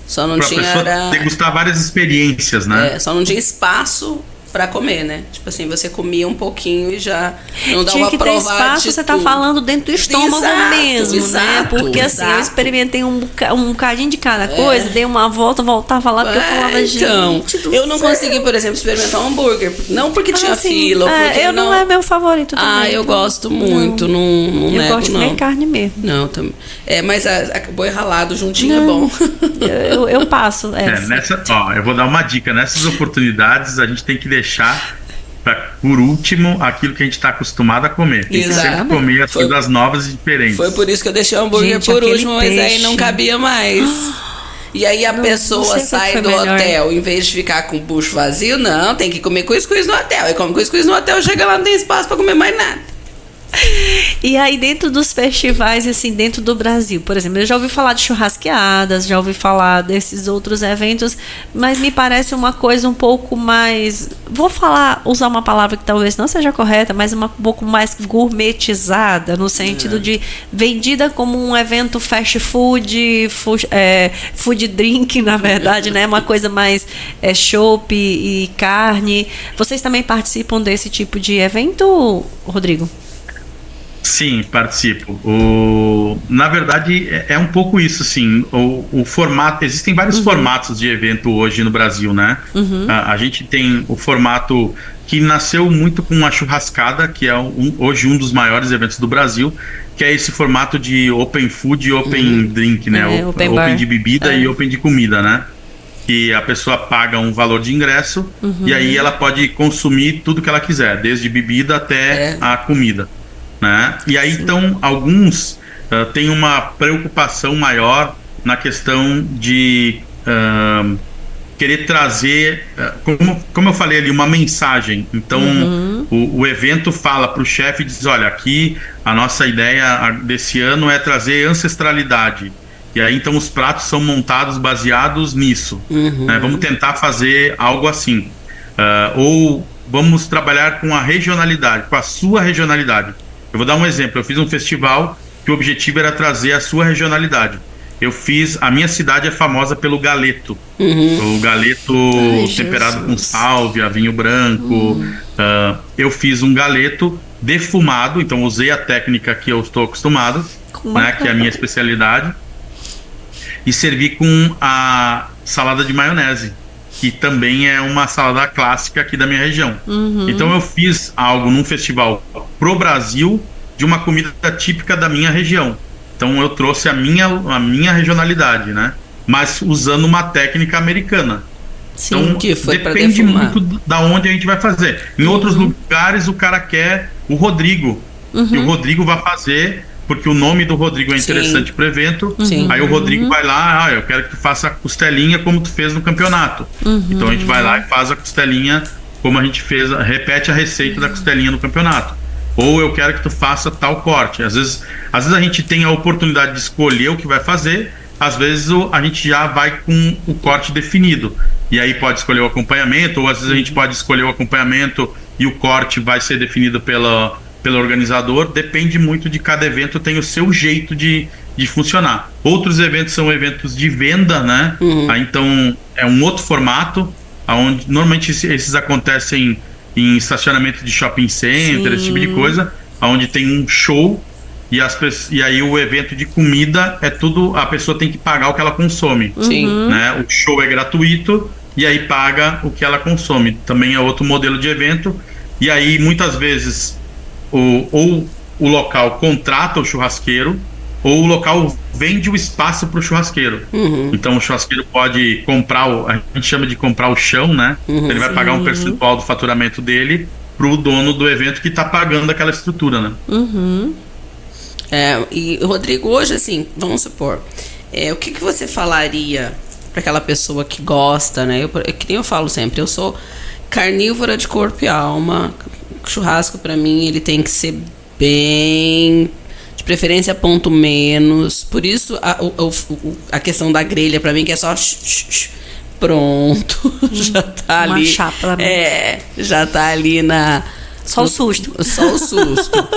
só não pra tinha pessoa degustar várias experiências, né? Só não tinha espaço para comer, né? Tipo assim, você comia um pouquinho e já não dava tinha que ter espaço, de você tá falando dentro do estômago mesmo, né? Porque assim, eu experimentei um bocadinho de cada coisa, dei uma volta, voltava lá, porque eu falava, gente do eu não céu. consegui, por exemplo, experimentar um hambúrguer, não porque tinha fila, porque não é meu favorito também. Eu gosto muito, não eu nego, gosto de comer carne mesmo. Não, também. Mas a boi ralado juntinho é bom. Eu passo eu vou dar uma dica. Nessas oportunidades, a gente tem que deixar por último aquilo que a gente está acostumado a comer. Tem que sempre comer as coisas novas e diferentes. Foi por isso que eu deixei o hambúrguer por último, mas aí não cabia mais. E aí a pessoa sai do hotel, em vez de ficar com o bucho vazio, não, tem que comer cuscuz no hotel. E come cuscuz no hotel, chega lá, não tem espaço para comer mais nada. E aí dentro dos festivais, assim, dentro do Brasil, por exemplo, eu já ouvi falar de churrasqueadas, já ouvi falar desses outros eventos, mas me parece uma coisa um pouco mais, usar uma palavra que talvez não seja correta, mas um pouco mais gourmetizada, no sentido de vendida como um evento fast food, food drink, na verdade, né? Uma coisa mais chopp e carne. Vocês também participam desse tipo de evento, Rodrigo? Sim, participo. Na verdade, é um pouco isso, sim. O formato, existem vários formatos de evento hoje no Brasil, né? A gente tem o formato que nasceu muito com a churrascada, que é hoje um dos maiores eventos do Brasil, que é esse formato de open food e open drink, né? Open de bebida e open de comida, né? Que a pessoa paga um valor de ingresso e aí ela pode consumir tudo que ela quiser, desde bebida até a comida. Né? E aí, então, alguns têm uma preocupação maior na questão de querer trazer, como eu falei ali, uma mensagem. Então, o evento fala para o chefe e diz, olha, aqui a nossa ideia desse ano é trazer ancestralidade. E aí, então, os pratos são montados baseados nisso. Né? Vamos tentar fazer algo assim. Ou vamos trabalhar com a regionalidade, com a sua regionalidade. Eu vou dar um exemplo. Eu fiz um festival que o objetivo era trazer a sua regionalidade. A minha cidade é famosa pelo galeto. O galeto temperado com sálvia, vinho branco. Eu fiz um galeto defumado, então usei a técnica que eu estou acostumado, né, que é a minha especialidade, e servi com a salada de maionese, que também é uma salada clássica aqui da minha região. Então eu fiz algo num festival pro Brasil de uma comida típica da minha região. Então eu trouxe a minha regionalidade, né? Mas usando uma técnica americana. Sim, então que foi depende muito da onde a gente vai fazer. Em outros lugares o cara quer o Rodrigo. E o Rodrigo vai fazer, porque o nome do Rodrigo é interessante para o evento. Aí o Rodrigo vai lá, eu quero que tu faça a costelinha como tu fez no campeonato. Então a gente vai lá e faz a costelinha como a gente fez, repete a receita da costelinha no campeonato. Ou eu quero que tu faça tal corte. Às vezes a gente tem a oportunidade de escolher o que vai fazer, às vezes a gente já vai com o corte definido. E aí pode escolher o acompanhamento, ou às vezes a gente pode escolher o acompanhamento e o corte vai ser definido pelo organizador. Depende muito de cada evento, tem o seu jeito de funcionar. Outros eventos são eventos de venda, né? Aí, então é um outro formato, onde normalmente esses acontecem em estacionamento de shopping center, esse tipo de coisa, onde tem um show e aí o evento de comida é tudo, a pessoa tem que pagar o que ela consome. Né? O show é gratuito e aí paga o que ela consome. Também é outro modelo de evento. E aí muitas vezes ou o local contrata o churrasqueiro, ou o local vende o espaço para o churrasqueiro. Então o churrasqueiro pode comprar, a gente chama de comprar o chão, né? Ele vai pagar um percentual do faturamento dele para o dono do evento que está pagando aquela estrutura, né? E Rodrigo, hoje assim, vamos supor, o que você falaria para aquela pessoa que gosta, né? Que nem eu falo sempre, eu sou carnívora de corpo e alma. Churrasco para mim ele tem que ser bem, de preferência ponto menos. Por isso a questão da grelha para mim que é só pronto, já tá uma ali. Chapa, já tá ali só o susto. Só o susto.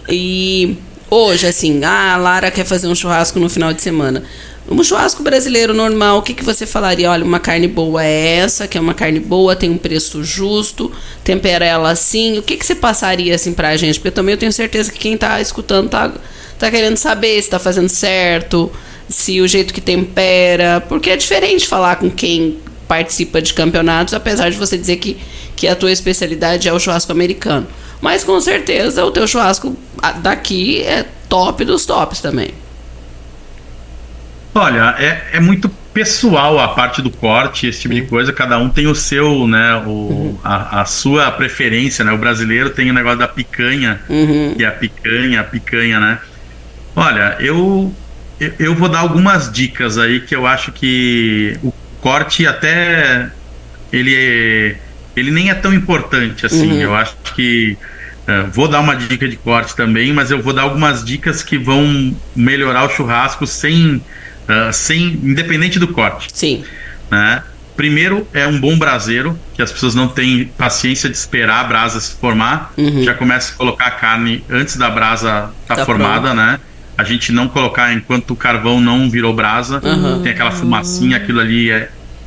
E hoje assim, a Lara quer fazer um churrasco no final de semana. Um churrasco brasileiro normal, o que você falaria? Olha, uma carne boa é essa, que é uma carne boa, tem um preço justo, tempera ela assim. O que você passaria assim pra gente? Porque também eu tenho certeza que quem tá escutando tá querendo saber se tá fazendo certo, se o jeito que tempera, porque é diferente falar com quem participa de campeonatos, apesar de você dizer que a tua especialidade é o churrasco americano. Mas com certeza o teu churrasco daqui é top dos tops também. Olha, é muito pessoal a parte do corte, esse tipo de coisa. Cada um tem o seu, né, a sua preferência, né? O brasileiro tem o negócio da picanha, e a picanha, né? Olha, eu vou dar algumas dicas aí que eu acho que o corte até ele nem é tão importante assim. Eu acho que vou dar uma dica de corte também, mas eu vou dar algumas dicas que vão melhorar o churrasco independente do corte. Sim. Né? Primeiro é um bom braseiro, que as pessoas não têm paciência de esperar a brasa se formar. Já começa a colocar a carne antes da brasa tá formada, né? A gente não colocar enquanto o carvão não virou brasa. Tem aquela fumacinha, aquilo ali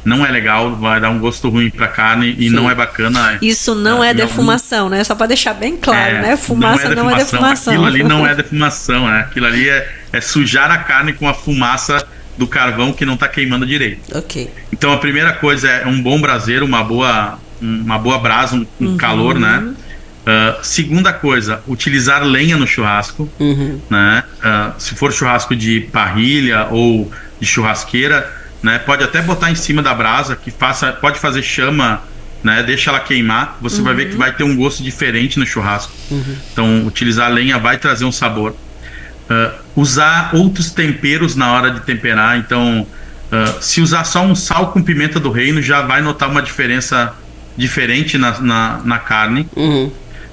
não é legal, vai dar um gosto ruim pra carne e não é bacana. Isso não é defumação, né? Só para deixar bem claro, né? Fumaça não é defumação. Aquilo ali não é defumação, né? Aquilo ali é sujar a carne com a fumaça do carvão que não tá queimando direito. Ok. Então a primeira coisa é um bom braseiro, uma boa brasa, um calor, né? Segunda coisa, utilizar lenha no churrasco, né? Se for churrasco de parrilha ou de churrasqueira, né? Pode até botar em cima da brasa, pode fazer chama, né? Deixa ela queimar, você vai ver que vai ter um gosto diferente no churrasco. Então utilizar a lenha vai trazer um sabor. Usar outros temperos na hora de temperar. Então se usar só um sal com pimenta do reino, já vai notar uma diferença diferente na carne,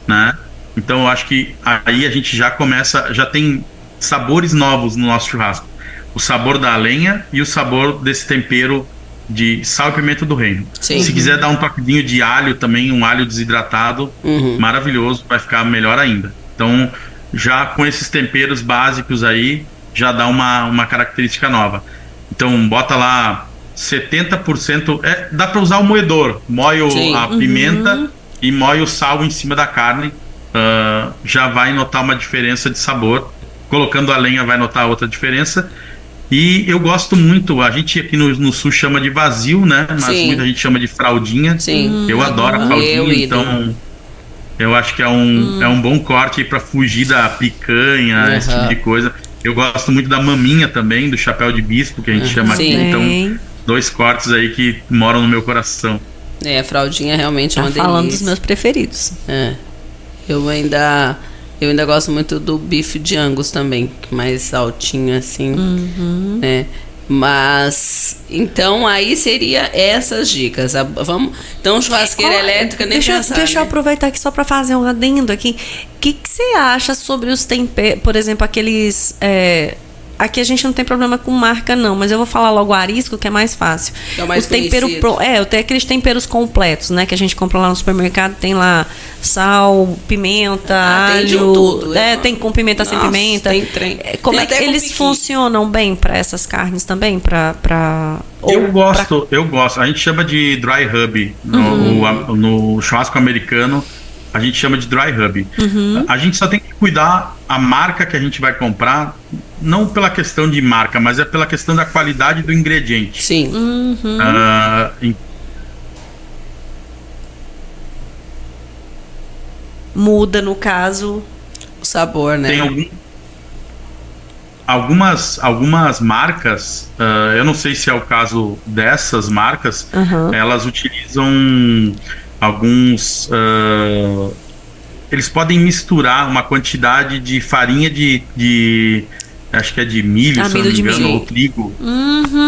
né? Então eu acho que aí a gente já tem sabores novos no nosso churrasco. O sabor da lenha e o sabor desse tempero de sal e pimenta do reino. Sim. Se quiser dar um toquezinho de alho também, um alho desidratado, maravilhoso, vai ficar melhor ainda. Então, já com esses temperos básicos aí, já dá uma característica nova. Então, bota lá 70%, dá para usar o moedor, moe a pimenta e moe o sal em cima da carne, já vai notar uma diferença de sabor. Colocando a lenha vai notar outra diferença. E eu gosto muito, a gente aqui no sul chama de vazio, né? Mas muita gente chama de fraldinha. Sim. Eu adoro a fraldinha, então eu acho que é um bom corte aí pra fugir da picanha, esse tipo de coisa. Eu gosto muito da maminha também, do chapéu de bispo, que a gente chama aqui. Então, 2 cortes aí que moram no meu coração. A fraldinha realmente é uma delícia. Falando dos meus preferidos. Eu ainda gosto muito do bife de Angus também, mais altinho assim, né? Mas, então, aí seria essas dicas. Então, churrasqueira elétrica, nem pensar, Deixa eu aproveitar aqui só para fazer um adendo aqui. O que você acha sobre os temperos, por exemplo, aqueles... Aqui a gente não tem problema com marca, não, mas eu vou falar logo arisco, que é mais fácil. É o mais conhecido. Eu tenho aqueles temperos completos, né? Que a gente compra lá no supermercado, tem lá sal, pimenta, alho. Tem de tudo. Tem com pimenta, sem pimenta. Como é que eles funcionam bem para essas carnes também? Eu gosto. A gente chama de dry rub. No churrasco americano, a gente chama de dry rub. A gente só tem que cuidar a marca que a gente vai comprar, não pela questão de marca, mas é pela questão da qualidade do ingrediente. Sim. Muda, no caso, o sabor, né? Tem algumas marcas, eu não sei se é o caso dessas marcas, elas utilizam alguns... eles podem misturar uma quantidade de farinha de acho que é de milho, se não me engano, ou trigo.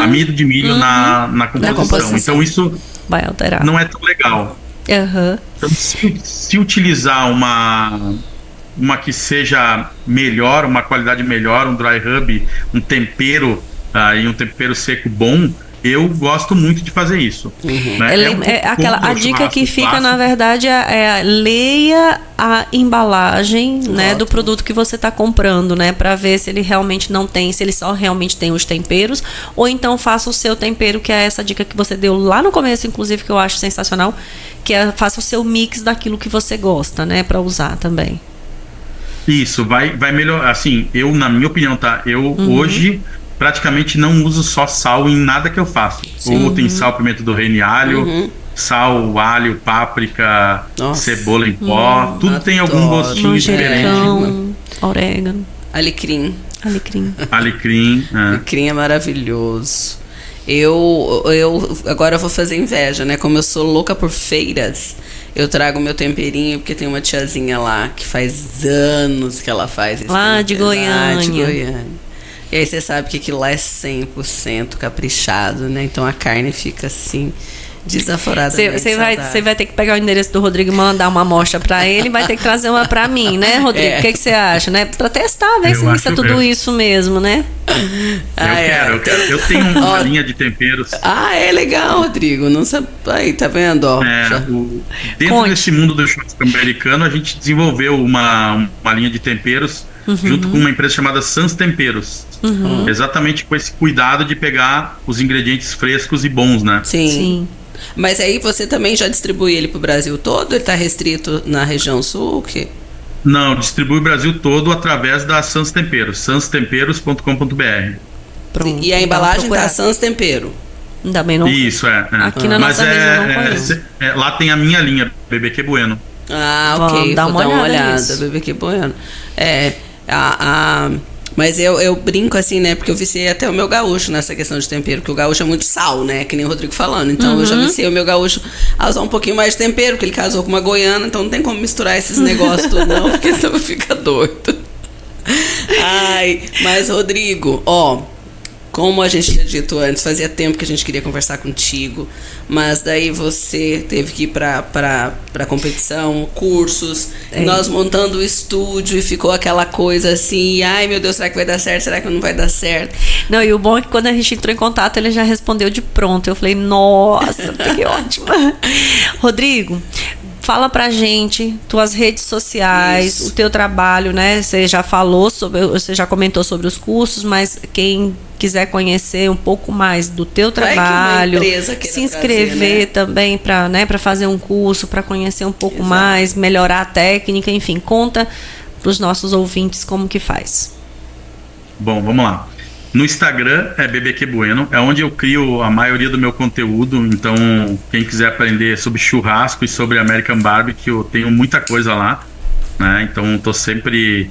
Amido de milho na composição. Então isso vai alterar. Não é tão legal. Então, se utilizar uma que seja melhor, uma qualidade melhor, um dry rub, um tempero e um tempero seco bom, eu gosto muito de fazer isso. Né? A dica que fica, clássico. Na verdade, leia a embalagem, né, do produto que você está comprando, né, para ver se ele realmente não tem, se ele só realmente tem os temperos, ou então faça o seu tempero, que é essa dica que você deu lá no começo, inclusive, que eu acho sensacional, que é faça o seu mix daquilo que você gosta, né, para usar também. Isso, vai melhorar. Assim, na minha opinião, tá? Eu hoje praticamente não uso só sal em nada que eu faço. Ou tem sal, pimenta do reino e alho, sal, alho, páprica, cebola em pó, tudo tem algum gostinho diferente. Orégano. Alecrim. Alecrim é maravilhoso. Eu agora eu vou fazer inveja, né? Como eu sou louca por feiras, eu trago meu temperinho, porque tem uma tiazinha lá que faz anos que ela faz esse lá de Goiânia. E aí você sabe que aquilo lá é 100% caprichado, né? Então a carne fica assim, desaforada. Você vai ter que pegar o endereço do Rodrigo e mandar uma amostra pra ele, vai ter que trazer uma pra mim, né, Rodrigo? O que você acha, né? Pra testar, ver se é tudo isso mesmo, né? Eu quero. Eu tenho uma linha de temperos. É legal, Rodrigo. Não sabe. Aí, tá vendo? Dentro desse mundo do churrasco americano, a gente desenvolveu uma linha de temperos junto com uma empresa chamada Sans Temperos. Exatamente com esse cuidado de pegar os ingredientes frescos e bons, né? Sim. Mas aí você também já distribui ele pro Brasil todo? Ele tá restrito na região sul? O quê? Não, distribui o Brasil todo através da Sans Temperos, sanstemperos.com.br. Pronto. E a embalagem tá Sans Tempero? Ainda bem não. Isso, Aqui na nossa região não conheço. Lá tem a minha linha, BBQ Bueno. Ok. Vou dar uma olhada. BBQ Bueno. Mas eu brinco assim, né? Porque eu viciei até o meu gaúcho nessa questão de tempero, porque o gaúcho é muito sal, né? Que nem o Rodrigo falando. Então eu já viciei o meu gaúcho a usar um pouquinho mais de tempero, porque ele casou com uma goiana, então não tem como misturar esses negócios tudo, não, porque senão fica doido. Mas Rodrigo, como a gente tinha dito antes, fazia tempo que a gente queria conversar contigo, mas daí você teve que ir para competição, cursos, nós montando o estúdio e ficou aquela coisa assim, ai meu Deus, será que vai dar certo? Será que não vai dar certo? Não, e o bom é que quando a gente entrou em contato, ele já respondeu de pronto. Eu falei, nossa, que ótimo. Rodrigo, fala pra gente tuas redes sociais, o teu trabalho, né? Você já falou sobre, você já comentou sobre os cursos, mas quem quiser conhecer um pouco mais do teu trabalho, se inscrever trazer, né? Também para, né, para fazer um curso, para conhecer um pouco mais, melhorar a técnica, enfim, conta para os nossos ouvintes como que faz. Bom, vamos lá. No Instagram é BBQ Bueno, é onde eu crio a maioria do meu conteúdo. Então, quem quiser aprender sobre churrasco e sobre American Barbecue, eu tenho muita coisa lá, né? Então, estou sempre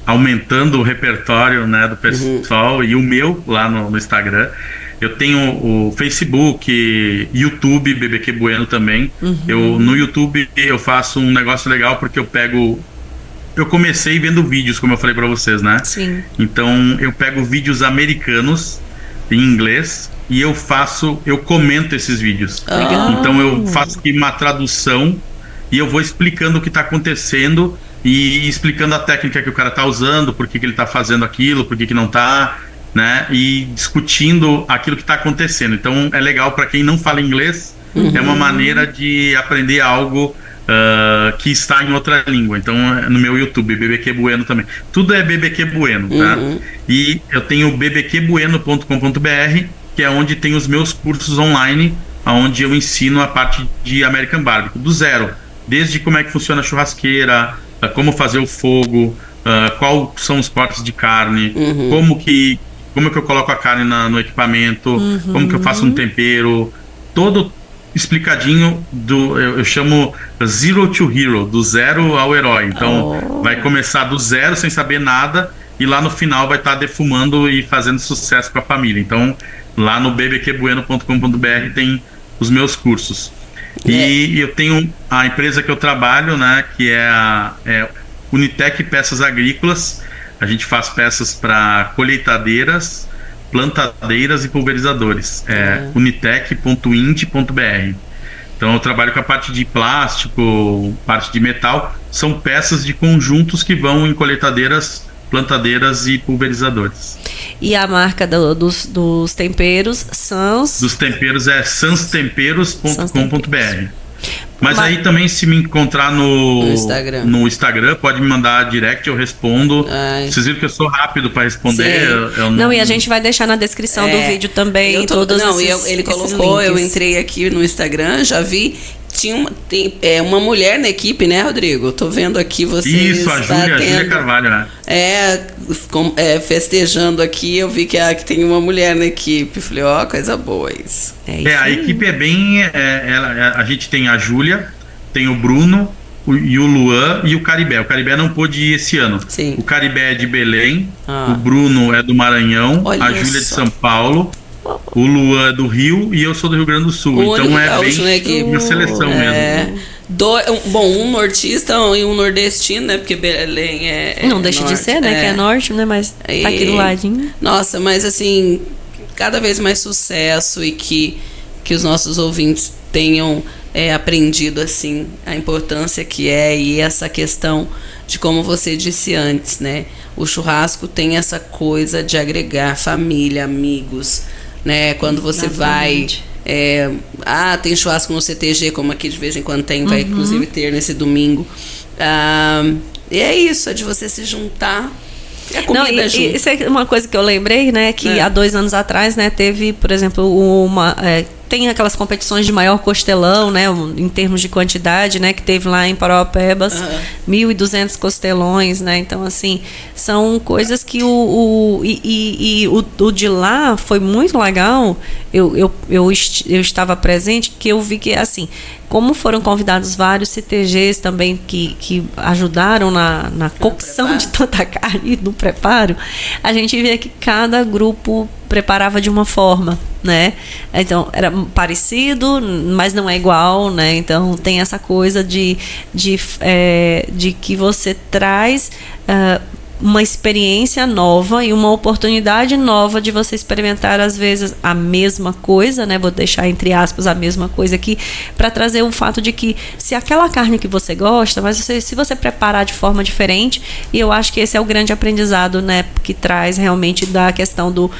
aumentando o repertório, né, do pessoal e o meu lá no Instagram. Eu tenho o Facebook, YouTube, BBQ Bueno também. No YouTube eu faço um negócio legal porque eu comecei vendo vídeos, como eu falei pra vocês, né? Sim. Então eu pego vídeos americanos em inglês e eu comento esses vídeos. Legal. Então eu faço aqui uma tradução e eu vou explicando o que tá acontecendo e explicando a técnica que o cara tá usando, por que ele tá fazendo aquilo, por que não tá, né? E discutindo aquilo que tá acontecendo. Então é legal para quem não fala inglês, é uma maneira de aprender algo que está em outra língua. Então no meu YouTube, BBQ Bueno também. Tudo é BBQ Bueno, tá? E eu tenho bbqbueno.com.br, que é onde tem os meus cursos online, onde eu ensino a parte de American Barbecue, do zero. Desde como é que funciona a churrasqueira, como fazer o fogo, quais são os cortes de carne, como que eu coloco a carne no equipamento, como que eu faço um tempero, todo explicadinho eu chamo Zero to Hero, do zero ao herói. Então vai começar do zero sem saber nada e lá no final vai estar defumando e fazendo sucesso com a família. Então lá no bbqbueno.com.br tem os meus cursos. E eu tenho a empresa que eu trabalho, né, que é a Unitec Peças Agrícolas. A gente faz peças para colheitadeiras, plantadeiras e pulverizadores. unitec.ind.br. Então eu trabalho com a parte de plástico, parte de metal. São peças de conjuntos que vão em colheitadeiras, plantadeiras e pulverizadores. E a marca dos temperos, Sans? Dos temperos é sanstemperos.com.br. Mas aí também, se me encontrar no Instagram, pode me mandar direct, eu respondo. Vocês viram que eu sou rápido para responder. Não, e a gente vai deixar na descrição do vídeo também. Ele colocou, eu entrei aqui no Instagram, já vi. Tem uma mulher na equipe, né, Rodrigo? Tô vendo aqui vocês. Isso, a Júlia Carvalho, né? Festejando aqui, eu vi que tem uma mulher na equipe. Falei, coisa boa isso. A equipe é bem. A gente tem a Júlia, tem o Bruno, e o Luan e o Caribé. O Caribé não pôde ir esse ano. Sim. O Caribé é de Belém, o Bruno é do Maranhão, a Júlia é de São Paulo. O Luan é do Rio e eu sou do Rio Grande do Sul. Então é bem uma seleção mesmo. Um nortista e um nordestino, né? Porque Belém não deixa norte, de ser, né? Que é norte, né? Mas tá aqui do ladinho. Nossa, mas assim, cada vez mais sucesso e que os nossos ouvintes tenham aprendido assim a importância que e essa questão de como você disse antes, né? O churrasco tem essa coisa de agregar família, amigos, né? Quando você vai tem churrasco no CTG, como aqui de vez em quando tem, vai inclusive ter nesse domingo, e é isso, é de você se juntar. Isso é uma coisa que eu lembrei, né? Que há 2 anos atrás, né, teve, por exemplo, tem aquelas competições de maior costelão, né, em termos de quantidade, né, que teve lá em Parauapebas, 1.200 costelões, né, então assim, são coisas que o de lá foi muito legal. Eu estava presente, que eu vi que assim, como foram convidados vários CTGs também que ajudaram na cocção de tanta carne, no preparo, a gente via que cada grupo preparava de uma forma, né? Então era parecido, mas não é igual, né? Então tem essa coisa de que você traz uma experiência nova e uma oportunidade nova de você experimentar, às vezes, a mesma coisa, né? Vou deixar entre aspas a mesma coisa aqui, para trazer o fato de que se aquela carne que você gosta, mas se você preparar de forma diferente, e eu acho que esse é o grande aprendizado, né? Que traz realmente da questão do,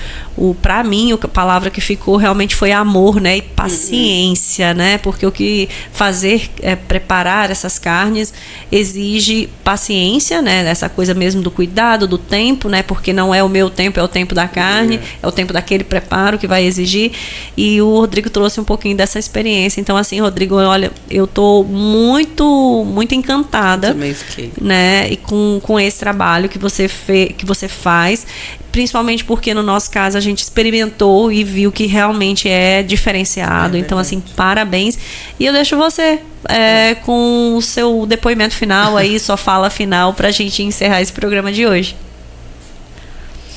para mim, a palavra que ficou realmente foi amor, né? E paciência, né? Porque o que fazer, preparar essas carnes exige paciência, né? Essa coisa mesmo do cuidado, do tempo, né? Porque não é o meu tempo, é o tempo da carne, é o tempo daquele preparo que vai exigir. E o Rodrigo trouxe um pouquinho dessa experiência. Então, assim, Rodrigo, olha, eu tô muito, muito encantada, também fiquei, né? E com esse trabalho que você faz, principalmente porque no nosso caso a gente experimentou e viu que realmente é diferenciado. Então, assim, parabéns. E eu deixo você com o seu depoimento final aí, sua fala final, pra gente encerrar esse programa de hoje.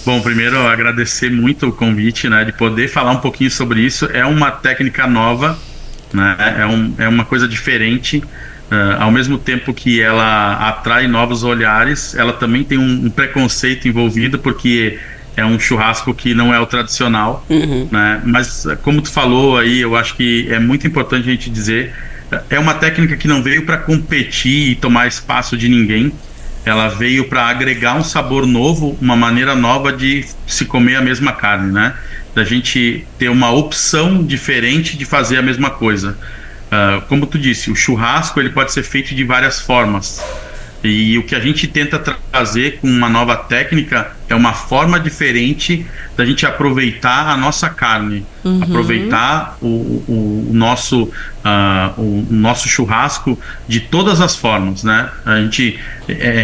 Bom, primeiro agradecer muito o convite, né, de poder falar um pouquinho sobre isso. É uma técnica nova, né, é uma coisa diferente. Ao mesmo tempo que ela atrai novos olhares, ela também tem um preconceito envolvido, porque é um churrasco que não é o tradicional, né? Mas como tu falou aí, eu acho que é muito importante a gente dizer, é uma técnica que não veio para competir e tomar espaço de ninguém. Ela veio para agregar um sabor novo, uma maneira nova de se comer a mesma carne, né? Da gente ter uma opção diferente de fazer a mesma coisa. Como tu disse, o churrasco ele pode ser feito de várias formas. E o que a gente tenta trazer com uma nova técnica é uma forma diferente da gente aproveitar a nossa carne, aproveitar o nosso churrasco de todas as formas, né? A gente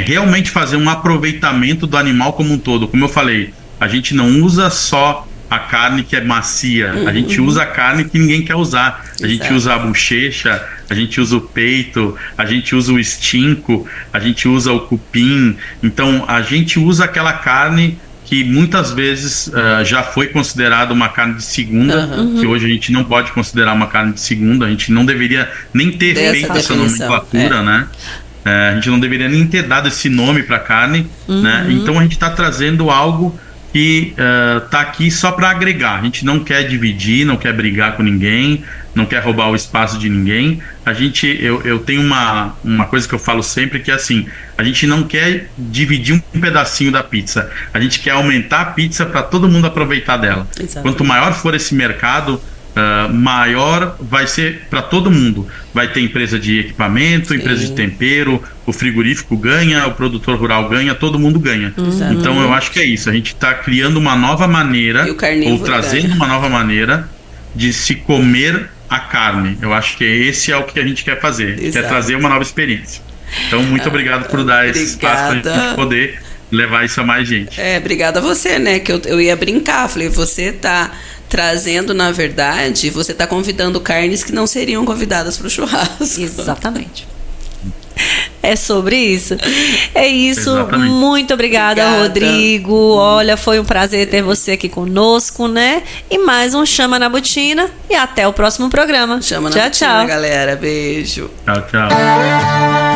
realmente fazer um aproveitamento do animal como um todo. Como eu falei, a gente não usa só a carne que é macia, a gente usa a carne que ninguém quer usar. A gente usa a bochecha, a gente usa o peito, a gente usa o estinco, a gente usa o cupim. Então a gente usa aquela carne que muitas vezes já foi considerada uma carne de segunda, que hoje a gente não pode considerar uma carne de segunda. A gente não deveria nem ter feito essa nomenclatura, né? A gente não deveria nem ter dado esse nome para a carne, né? Então a gente está trazendo algo que tá aqui só para agregar. A gente não quer dividir, não quer brigar com ninguém, não quer roubar o espaço de ninguém. Eu tenho uma coisa que eu falo sempre, que é assim, a gente não quer dividir um pedacinho da pizza, a gente quer aumentar a pizza para todo mundo aproveitar dela. Exatamente. Quanto maior for esse mercado, maior vai ser para todo mundo. Vai ter empresa de equipamento, empresa de tempero, o frigorífico ganha, o produtor rural ganha, todo mundo ganha. Então eu acho que é isso, a gente está criando uma nova maneira, ou trazendo uma nova maneira de se comer a carne. Eu acho que esse é o que a gente quer fazer, quer trazer uma nova experiência. Então muito obrigado por dar esse espaço para a gente poder levar isso a mais gente. Obrigada a você, né, que eu ia brincar, falei, você tá trazendo, na verdade, você está convidando carnes que não seriam convidadas para o churrasco. Exatamente. É sobre isso. É isso. Exatamente. Muito obrigada, Rodrigo. Olha, foi um prazer ter você aqui conosco, né? E mais um Chama na Botina. E até o próximo programa. Chama na Botina, galera. Beijo. Tchau, tchau.